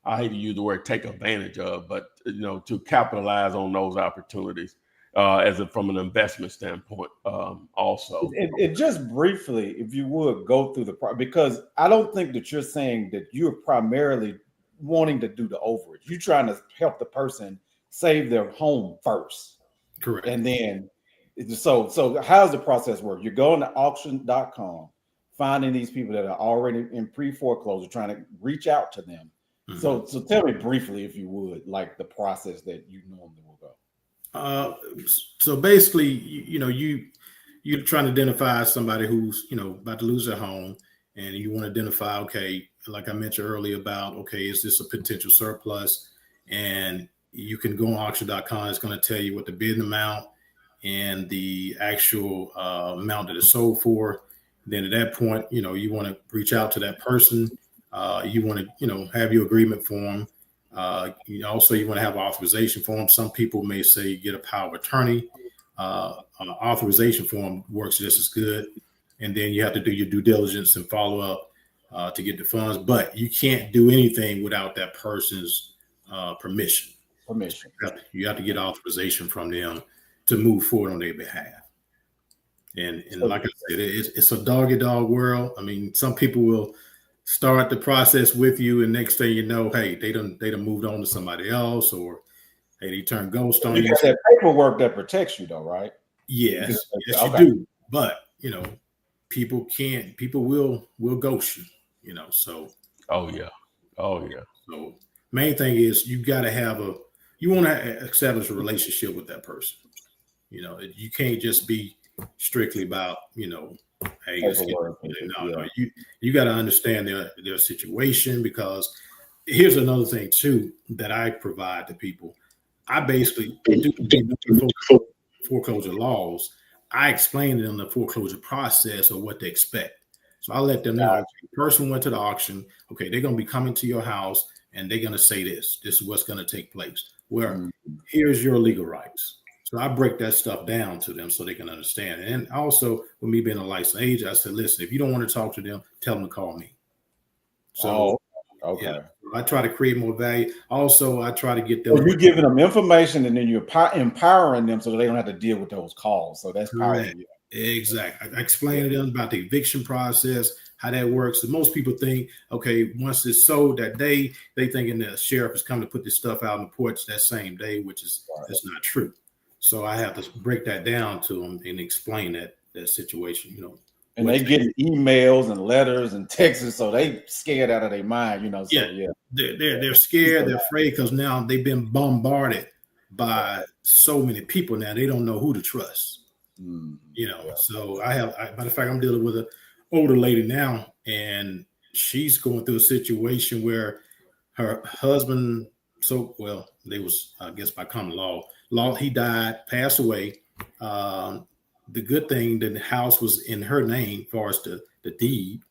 B: I hate to use the word take advantage of, but to capitalize on those opportunities from an investment standpoint, also.
C: And just briefly, if you would go through because I don't think that you're saying that you're primarily wanting to do the overage. You're trying to help the person save their home first.
E: Correct.
C: And then, so how's the process work? You're going to auction.com, finding these people that are already in pre-foreclosure, trying to reach out to them. Mm-hmm. So tell me briefly, if you would, like the process that you normally will go.
E: So basically, you're trying to identify somebody who's, about to lose their home, and you want to identify, okay, like I mentioned earlier about, okay, is this a potential surplus? And you can go on auction.com. It's going to tell you what the bidding amount and the actual amount that it's sold for. Then at that point, you want to reach out to that person. You want to, have your agreement form. Also, you want to have an authorization form. Some people may say get a power of attorney. Authorization form works just as good. And then you have to do your due diligence and follow up to get the funds. But you can't do anything without that person's permission. You have to get authorization from them to move forward on their behalf. And like I said, it's a dog-eat-dog world. I mean, some people will start the process with you, and next thing you know, hey, they done moved on to somebody else, or hey, they turn ghost on you.
C: You got that paperwork that protects you, though, right?
E: Yes, you do. But people will ghost you. So.
B: Oh yeah.
E: So main thing is you got to you want to establish a relationship with that person. You can't just be strictly about, hey, you got to understand their situation, because here's another thing too that I provide to people. I basically do foreclosure laws. I explain to them the foreclosure process or what to expect. So I let them know, the person went to the auction. Okay, they're going to be coming to your house and they're going to say this is what's going to take place. Here's your legal rights. So I break that stuff down to them so they can understand. And also, with me being a licensed agent, I said, listen, if you don't want to talk to them, tell them to call me. So,
C: okay.
E: Yeah, I try to create more value. Also, I try to get them.
C: So you're giving them information, and then you're empowering them so they don't have to deal with those calls. So that's powerful.
E: Exactly. I explain to them about the eviction process, how that works. And most people think, okay, once it's sold that day, they thinking the sheriff is coming to put this stuff out on the porch that same day, which is that's not true. So I have to break that down to them and explain that situation,
C: And they get emails and letters and texts, so they scared out of their mind, So,
E: they're scared, they're afraid because now they've been bombarded by so many people. Now they don't know who to trust. So matter of fact, I'm dealing with an older lady now, and she's going through a situation where her husband, they was, I guess by common law, he died, passed away. The good thing that the house was in her name as far as the deed.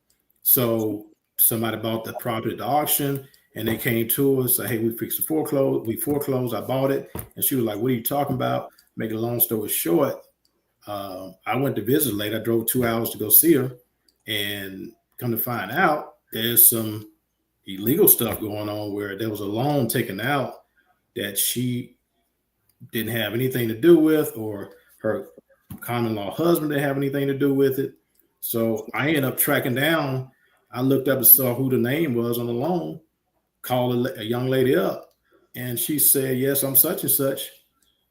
E: So somebody bought the property at the auction, and they came to us, say, hey, we fixed the foreclose. We foreclosed. I bought it. And she was like, what are you talking about? Make a long story short, I went to visit late. I drove 2 hours to go see her, and come to find out there's some illegal stuff going on where there was a loan taken out that she didn't have anything to do with, or her common law husband didn't have anything to do with it. So I ended up tracking down. I looked up and saw who the name was on the loan, called a young lady up, and she said, yes, I'm such and such.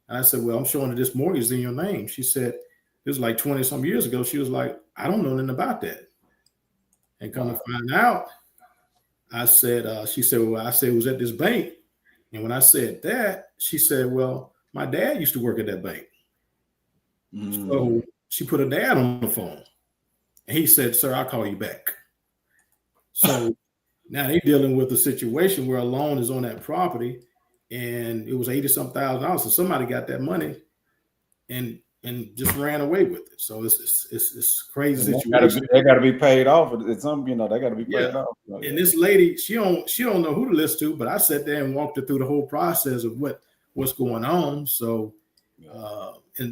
E: And I said, well, I'm showing that this mortgage is in your name. She said, it was like 20 some years ago. She was like, I don't know nothing about that. And come to find out, I said, she said, well, I said it was at this bank. And when I said that, she said, well, my dad used to work at that bank. So she put her dad on the phone, and he said, sir, I'll call you back. So now they're dealing with a situation where a loan is on that property, and it was $80-some thousand. So somebody got that money and just ran away with it. So it's crazy situation.
C: They got to be paid off. It's some, they got to be paid off.
E: And this lady, she don't know who to listen to, but I sat there and walked her through the whole process of what's going on. So,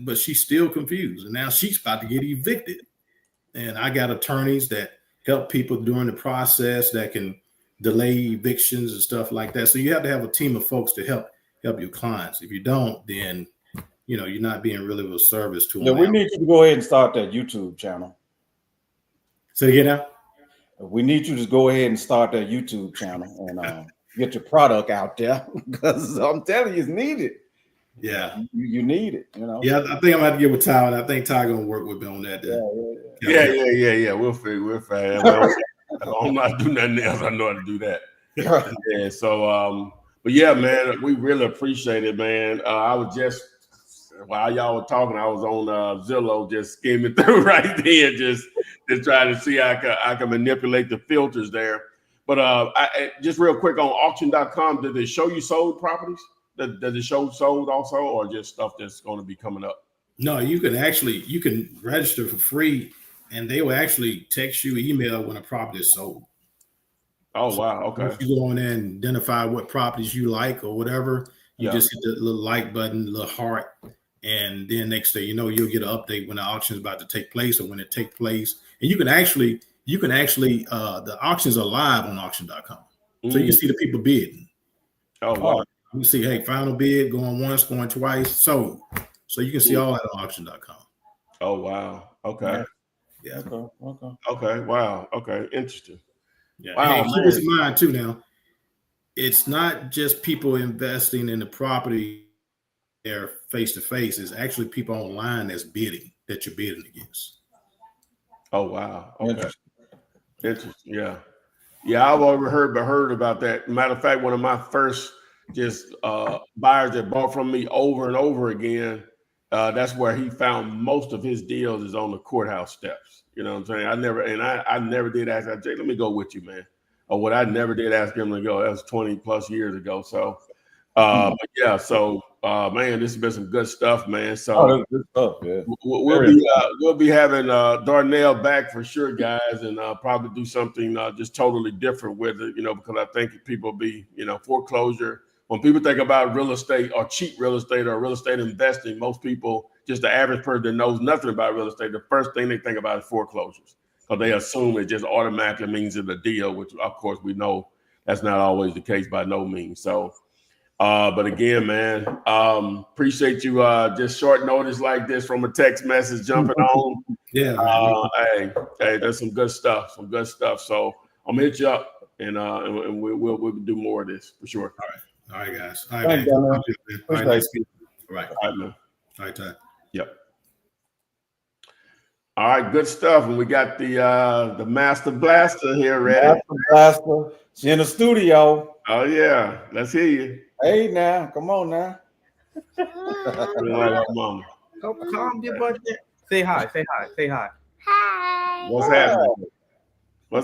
E: but she's still confused, and now she's about to get evicted. And I got attorneys that help people during the process that can delay evictions and stuff like that. So you have to have a team of folks to help your clients. If you don't, then you're not being really of a service to them.
C: Yeah, we need you to go ahead and start that YouTube channel.
E: Say again now?
C: We need you to go ahead and start that YouTube channel and get your product out there, because I'm telling you, it's needed.
E: Yeah,
C: you need it.
E: Yeah, I think I'm gonna have to get with Ty, and I think Ty gonna work with me on that.
B: Yeah. We'll figure. I'm not doing nothing else. I know how to do that. Yeah. So, but yeah, man, we really appreciate it, man. I was just while y'all were talking, I was on Zillow just skimming through right then, just trying to see how I can manipulate the filters there. But I just real quick on auction.com, did they show you sold properties? Does it show sold also, or just stuff that's going to be coming up?
E: No, you can register for free, and they will actually text you, email when a property is sold.
B: Oh, wow. Okay.
E: If you go in there and identify what properties you like or whatever, you just hit the little like button, the little heart, and then next thing you know, you'll get an update when the auction is about to take place or when it takes place. And you can actually the auctions are live on auction.com. So you can see the people bidding.
B: Oh, wow.
E: You can see, hey, final bid, going once, going twice, sold. So you can see all that on auction.com.
B: Oh, wow. Okay.
E: Yeah.
B: Okay. Wow. Okay. Interesting.
E: Yeah.
B: Wow.
E: Hey, keep this in mind too now. It's not just people investing in the property there face to face. It's actually people online that you're bidding against.
B: Oh, wow. Okay. Interesting. Yeah. Yeah, I've already heard about that. Matter of fact, one of my first just buyers that bought from me over and over again, that's where he found most of his deals is on the courthouse steps. You know what I'm saying? I never did ask Jay, let me go with you, man. Or what I never did ask him to go. That was 20 plus years ago. So but yeah, so man, this has been some good stuff, man. So
C: good stuff, yeah.
B: we'll be having Darnell back for sure, guys, and probably do something just totally different with it, because I think people be, foreclosure when people think about real estate or cheap real estate or real estate investing, most people, just the average person that knows nothing about real estate, the first thing they think about is foreclosures, because they assume it just automatically means it's a deal, which of course we know that's not always the case by no means. So, but again, man, appreciate you just short notice like this from a text message jumping on.
E: Yeah, man.
B: Hey, that's some good stuff. So I'm gonna hit you up and we'll do more of this for sure.
E: All right, guys. All
C: Thank
E: right,
C: you,
E: man.
C: man.
E: All right, nice speaking. All right.
B: All right, man.
E: All right, Ty.
B: Yep. All right, good stuff. And we got the Master Blaster here ready.
C: Master Blaster. She in the studio.
B: Oh yeah, let's hear you.
C: Hey now, come on now.
B: Mama.
D: Calm your butt down. Say hi.
F: Hi.
B: What's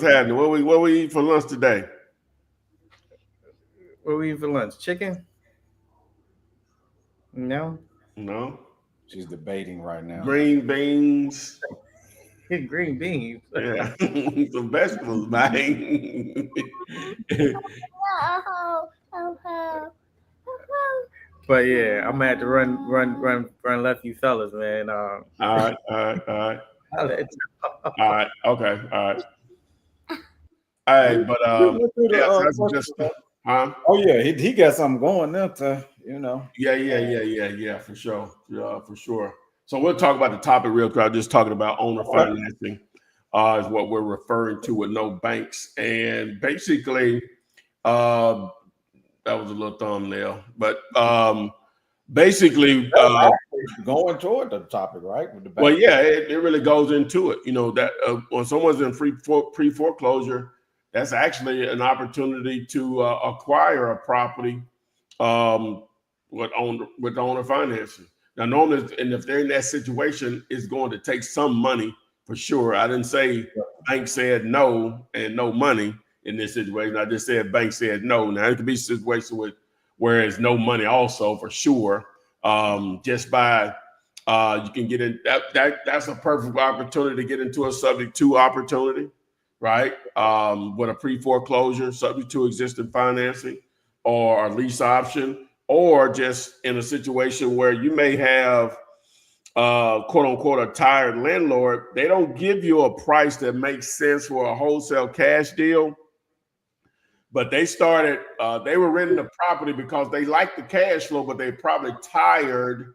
B: happening? What we eat for lunch today?
D: What we eat for lunch? Chicken? No.
C: She's debating right now.
B: Green beans.
D: Green beans.
B: Yeah, some vegetables, man.
D: But yeah, I'm gonna have to run left you fellas, man.
B: All right.
D: I'll let you know.
B: All right. Okay. All right. All right, but that's just huh?
C: Oh yeah, he got something going there, you know.
B: Yeah, for sure. Yeah, for sure. So we'll talk about the topic real quick. I'm just talking about owner financing is what we're referring to with no banks. And basically, that was a little thumbnail, but basically
C: going toward the topic, right? With the bank.
B: well, yeah, it really goes into it. You know, that when someone's in pre-foreclosure, that's actually an opportunity to acquire a property with owner financing. Now, normally, and if they're in that situation, it's going to take some money for sure. I didn't say bank said no and no money in this situation. I just said bank said no. Now, it could be a situation where it's no money also for sure. Just by you can get in that's a perfect opportunity to get into a subject to opportunity, right? With a pre-foreclosure, subject to existing financing or a lease option, or just in a situation where you may have quote unquote a tired landlord. They don't give you a price that makes sense for a wholesale cash deal, but they were renting the property because they like the cash flow, but they're probably tired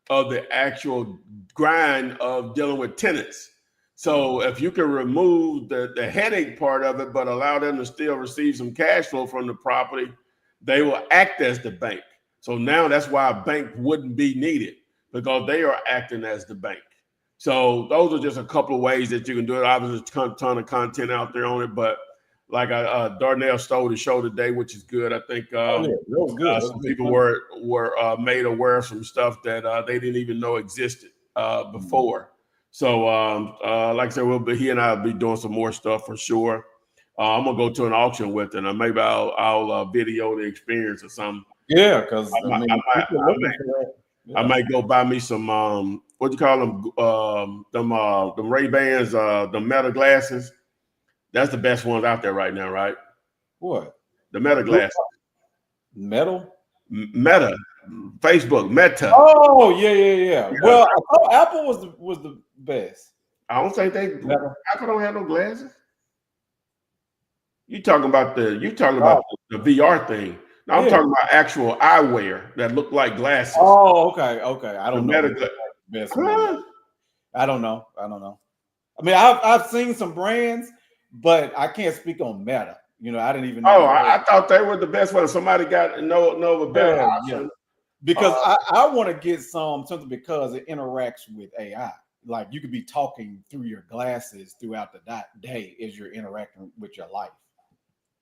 B: of the actual grind of dealing with tenants. So if you can remove the headache part of it, but allow them to still receive some cash flow from the property, they will act as the bank. So now that's why a bank wouldn't be needed, because they are acting as the bank. So those are just a couple of ways that you can do it. Obviously, there's a ton of content out there on it, but like Darnell stole the show today, which is good. I think some people were made aware of some stuff that they didn't even know existed before. So like I said, he and I will be doing some more stuff for sure. I'm gonna go to an auction with it, and maybe I'll video the experience or something.
C: Yeah, because
B: I might go buy me some what do you call them? Them Ray-Bans, the Meta glasses. That's the best ones out there right now, right?
C: What?
B: The Meta glasses.
C: Metal?
B: Meta. Facebook, Meta.
C: Oh, yeah. Well, I thought Apple was the best.
B: I don't think Apple don't have no glasses. You talking about the VR thing. No, I'm talking about actual eyewear that look like glasses.
C: Oh, okay. I don't know.
B: Best
C: I don't know. I mean, I've seen some brands, but I can't speak on Meta. You know, I didn't even know.
B: Oh, I thought they were the best one. Somebody got know a better option.
C: Yeah. Because I want to get something because it interacts with AI. Like you could be talking through your glasses throughout the day as you're interacting with your life.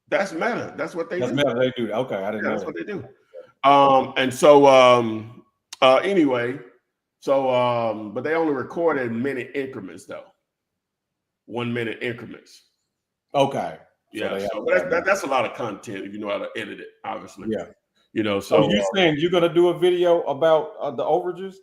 B: That's Meta. That's what they do.
C: Meta. They do. Okay, I didn't know.
B: That's what they do. And so anyway, so but they only record in minute increments though. 1 minute increments.
C: Okay.
B: Yeah. So that's a lot of content if you know how to edit it, obviously.
C: Yeah.
B: You know, so
C: you saying you're gonna do a video about the overages?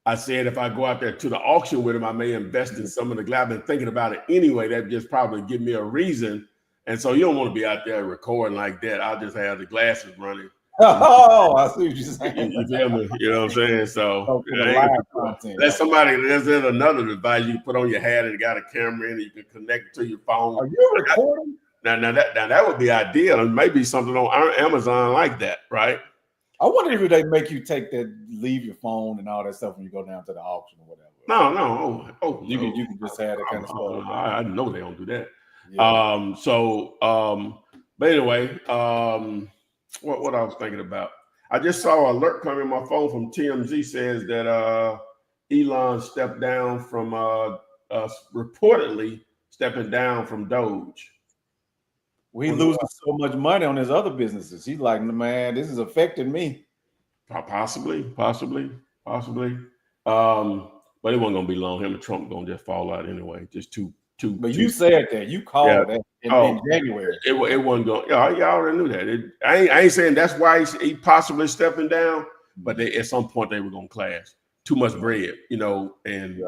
B: I said if I go out there to the auction with him, I may invest in some of the glass. I've been thinking about it anyway. That just probably give me a reason. And so you don't want to be out there recording like that. I'll just have the glasses running
C: Oh, I see what you're saying.
B: You feel me? You know what I'm saying? So
C: Oh, for the live content.
B: that's somebody. There's another device you can put on your hat and it got a camera in it. You can connect it to your phone.
C: Are you recording?
B: Now that would be ideal. And maybe something on Amazon like that, right?
C: I wonder if they make you leave your phone and all that stuff when you go down to the auction or whatever.
B: No.
C: You can just have that kind of stuff.
B: I know they don't do that.
C: Yeah.
B: But anyway, what I was thinking about. I just saw an alert come in my phone from TMZ says that Elon stepped down from reportedly stepping down from Doge.
C: We losing so much money on his other businesses. He's like, man, this is affecting me.
B: Possibly. But it wasn't gonna be long. Him and Trump gonna just fall out anyway. Just two.
C: But you said that. You called that in January.
B: It wasn't going. Y'all already knew that. I ain't saying that's why he possibly stepping down, but at some point they were gonna clash. Too much bread, and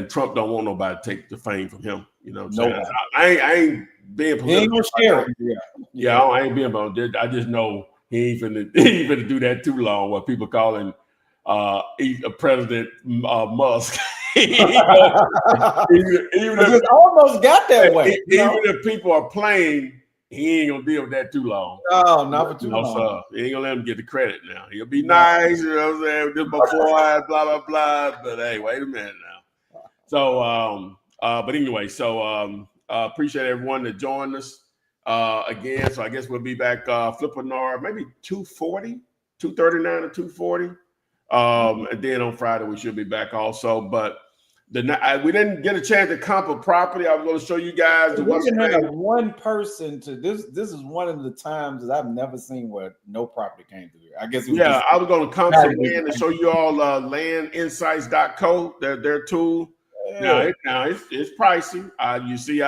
B: Trump don't want nobody to take the fame from him. You know what I'm saying? I ain't being political.
C: He ain't gonna share it.
B: Yeah, I ain't being about it. I just know he ain't finna do that too long. What people calling President Musk. Even
C: it almost got that way.
B: Even if people are playing, he ain't gonna deal with that too long.
C: No, not for too long.
B: Sir. He ain't gonna let him get the credit now. He'll be nice, you know what I'm saying? This my boy, blah blah blah. But hey, wait a minute now. So, but anyway, appreciate everyone that joined us again. So I guess we'll be back flipping our maybe 239 or 240. And then on Friday we should be back also. But we didn't get a chance to comp a property. I was going to show you guys.
C: We didn't have one person to this. This is one of the times that I've never seen where no property came through. I guess.
B: I was going to comp some land and show you all landinsights.co. Their tool. Yeah. Now it's pricey. You see,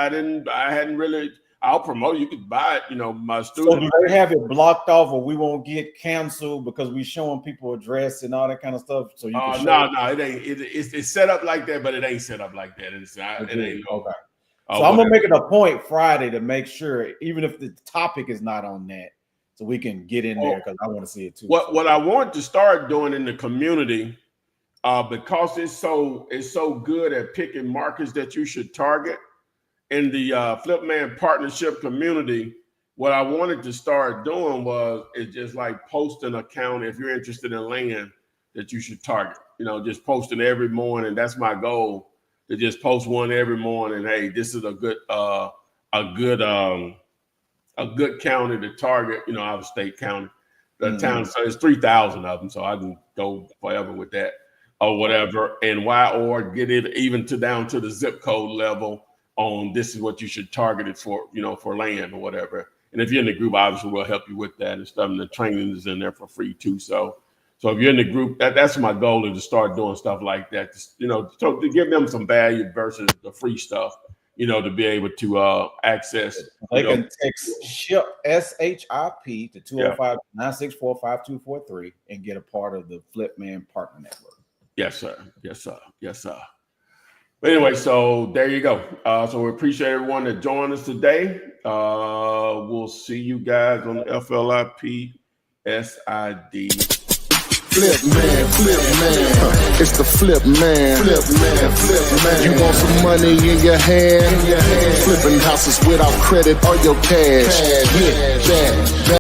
B: I'll promote. You could buy it. My students.
C: So do they have it blocked off, or we won't get canceled because we showing people address and all that kind of stuff? So you can
B: no, it ain't. It's set up like that, but it ain't set up like that. It ain't.
C: Okay. So I'm gonna make it a point Friday to make sure, even if the topic is not on that, so we can get in there because I want to see it too.
B: What I want to start doing in the community, because it's so good at picking markets that you should target. In the Flipman partnership community, what I wanted to start doing is just like post an account if you're interested in land that you should target. Just posting every morning. That's my goal, to just post one every morning. Hey, this is a good county to target. Out of state county, the town. So it's 3,000 of them, so I can go forever with that or whatever. And or get it even down to the zip code level. On this is what you should target it for, for land or whatever. And if you're in the group, obviously we'll help you with that and stuff. And the training is in there for free too. So if you're in the group, that's my goal, is to start doing stuff like that. To give them some value versus the free stuff, to be able to access.
C: They can text SHIP SHIP to 205-964-5243 and get a part of the Flipman Partner Network.
B: Yes, sir. But anyway, so there you go. So we appreciate everyone that joined us today. We'll see you guys on the FLIP SID.
A: Flip man. It's the flip man. You want some money in your hand? Flipping houses without credit or your cash. Get that.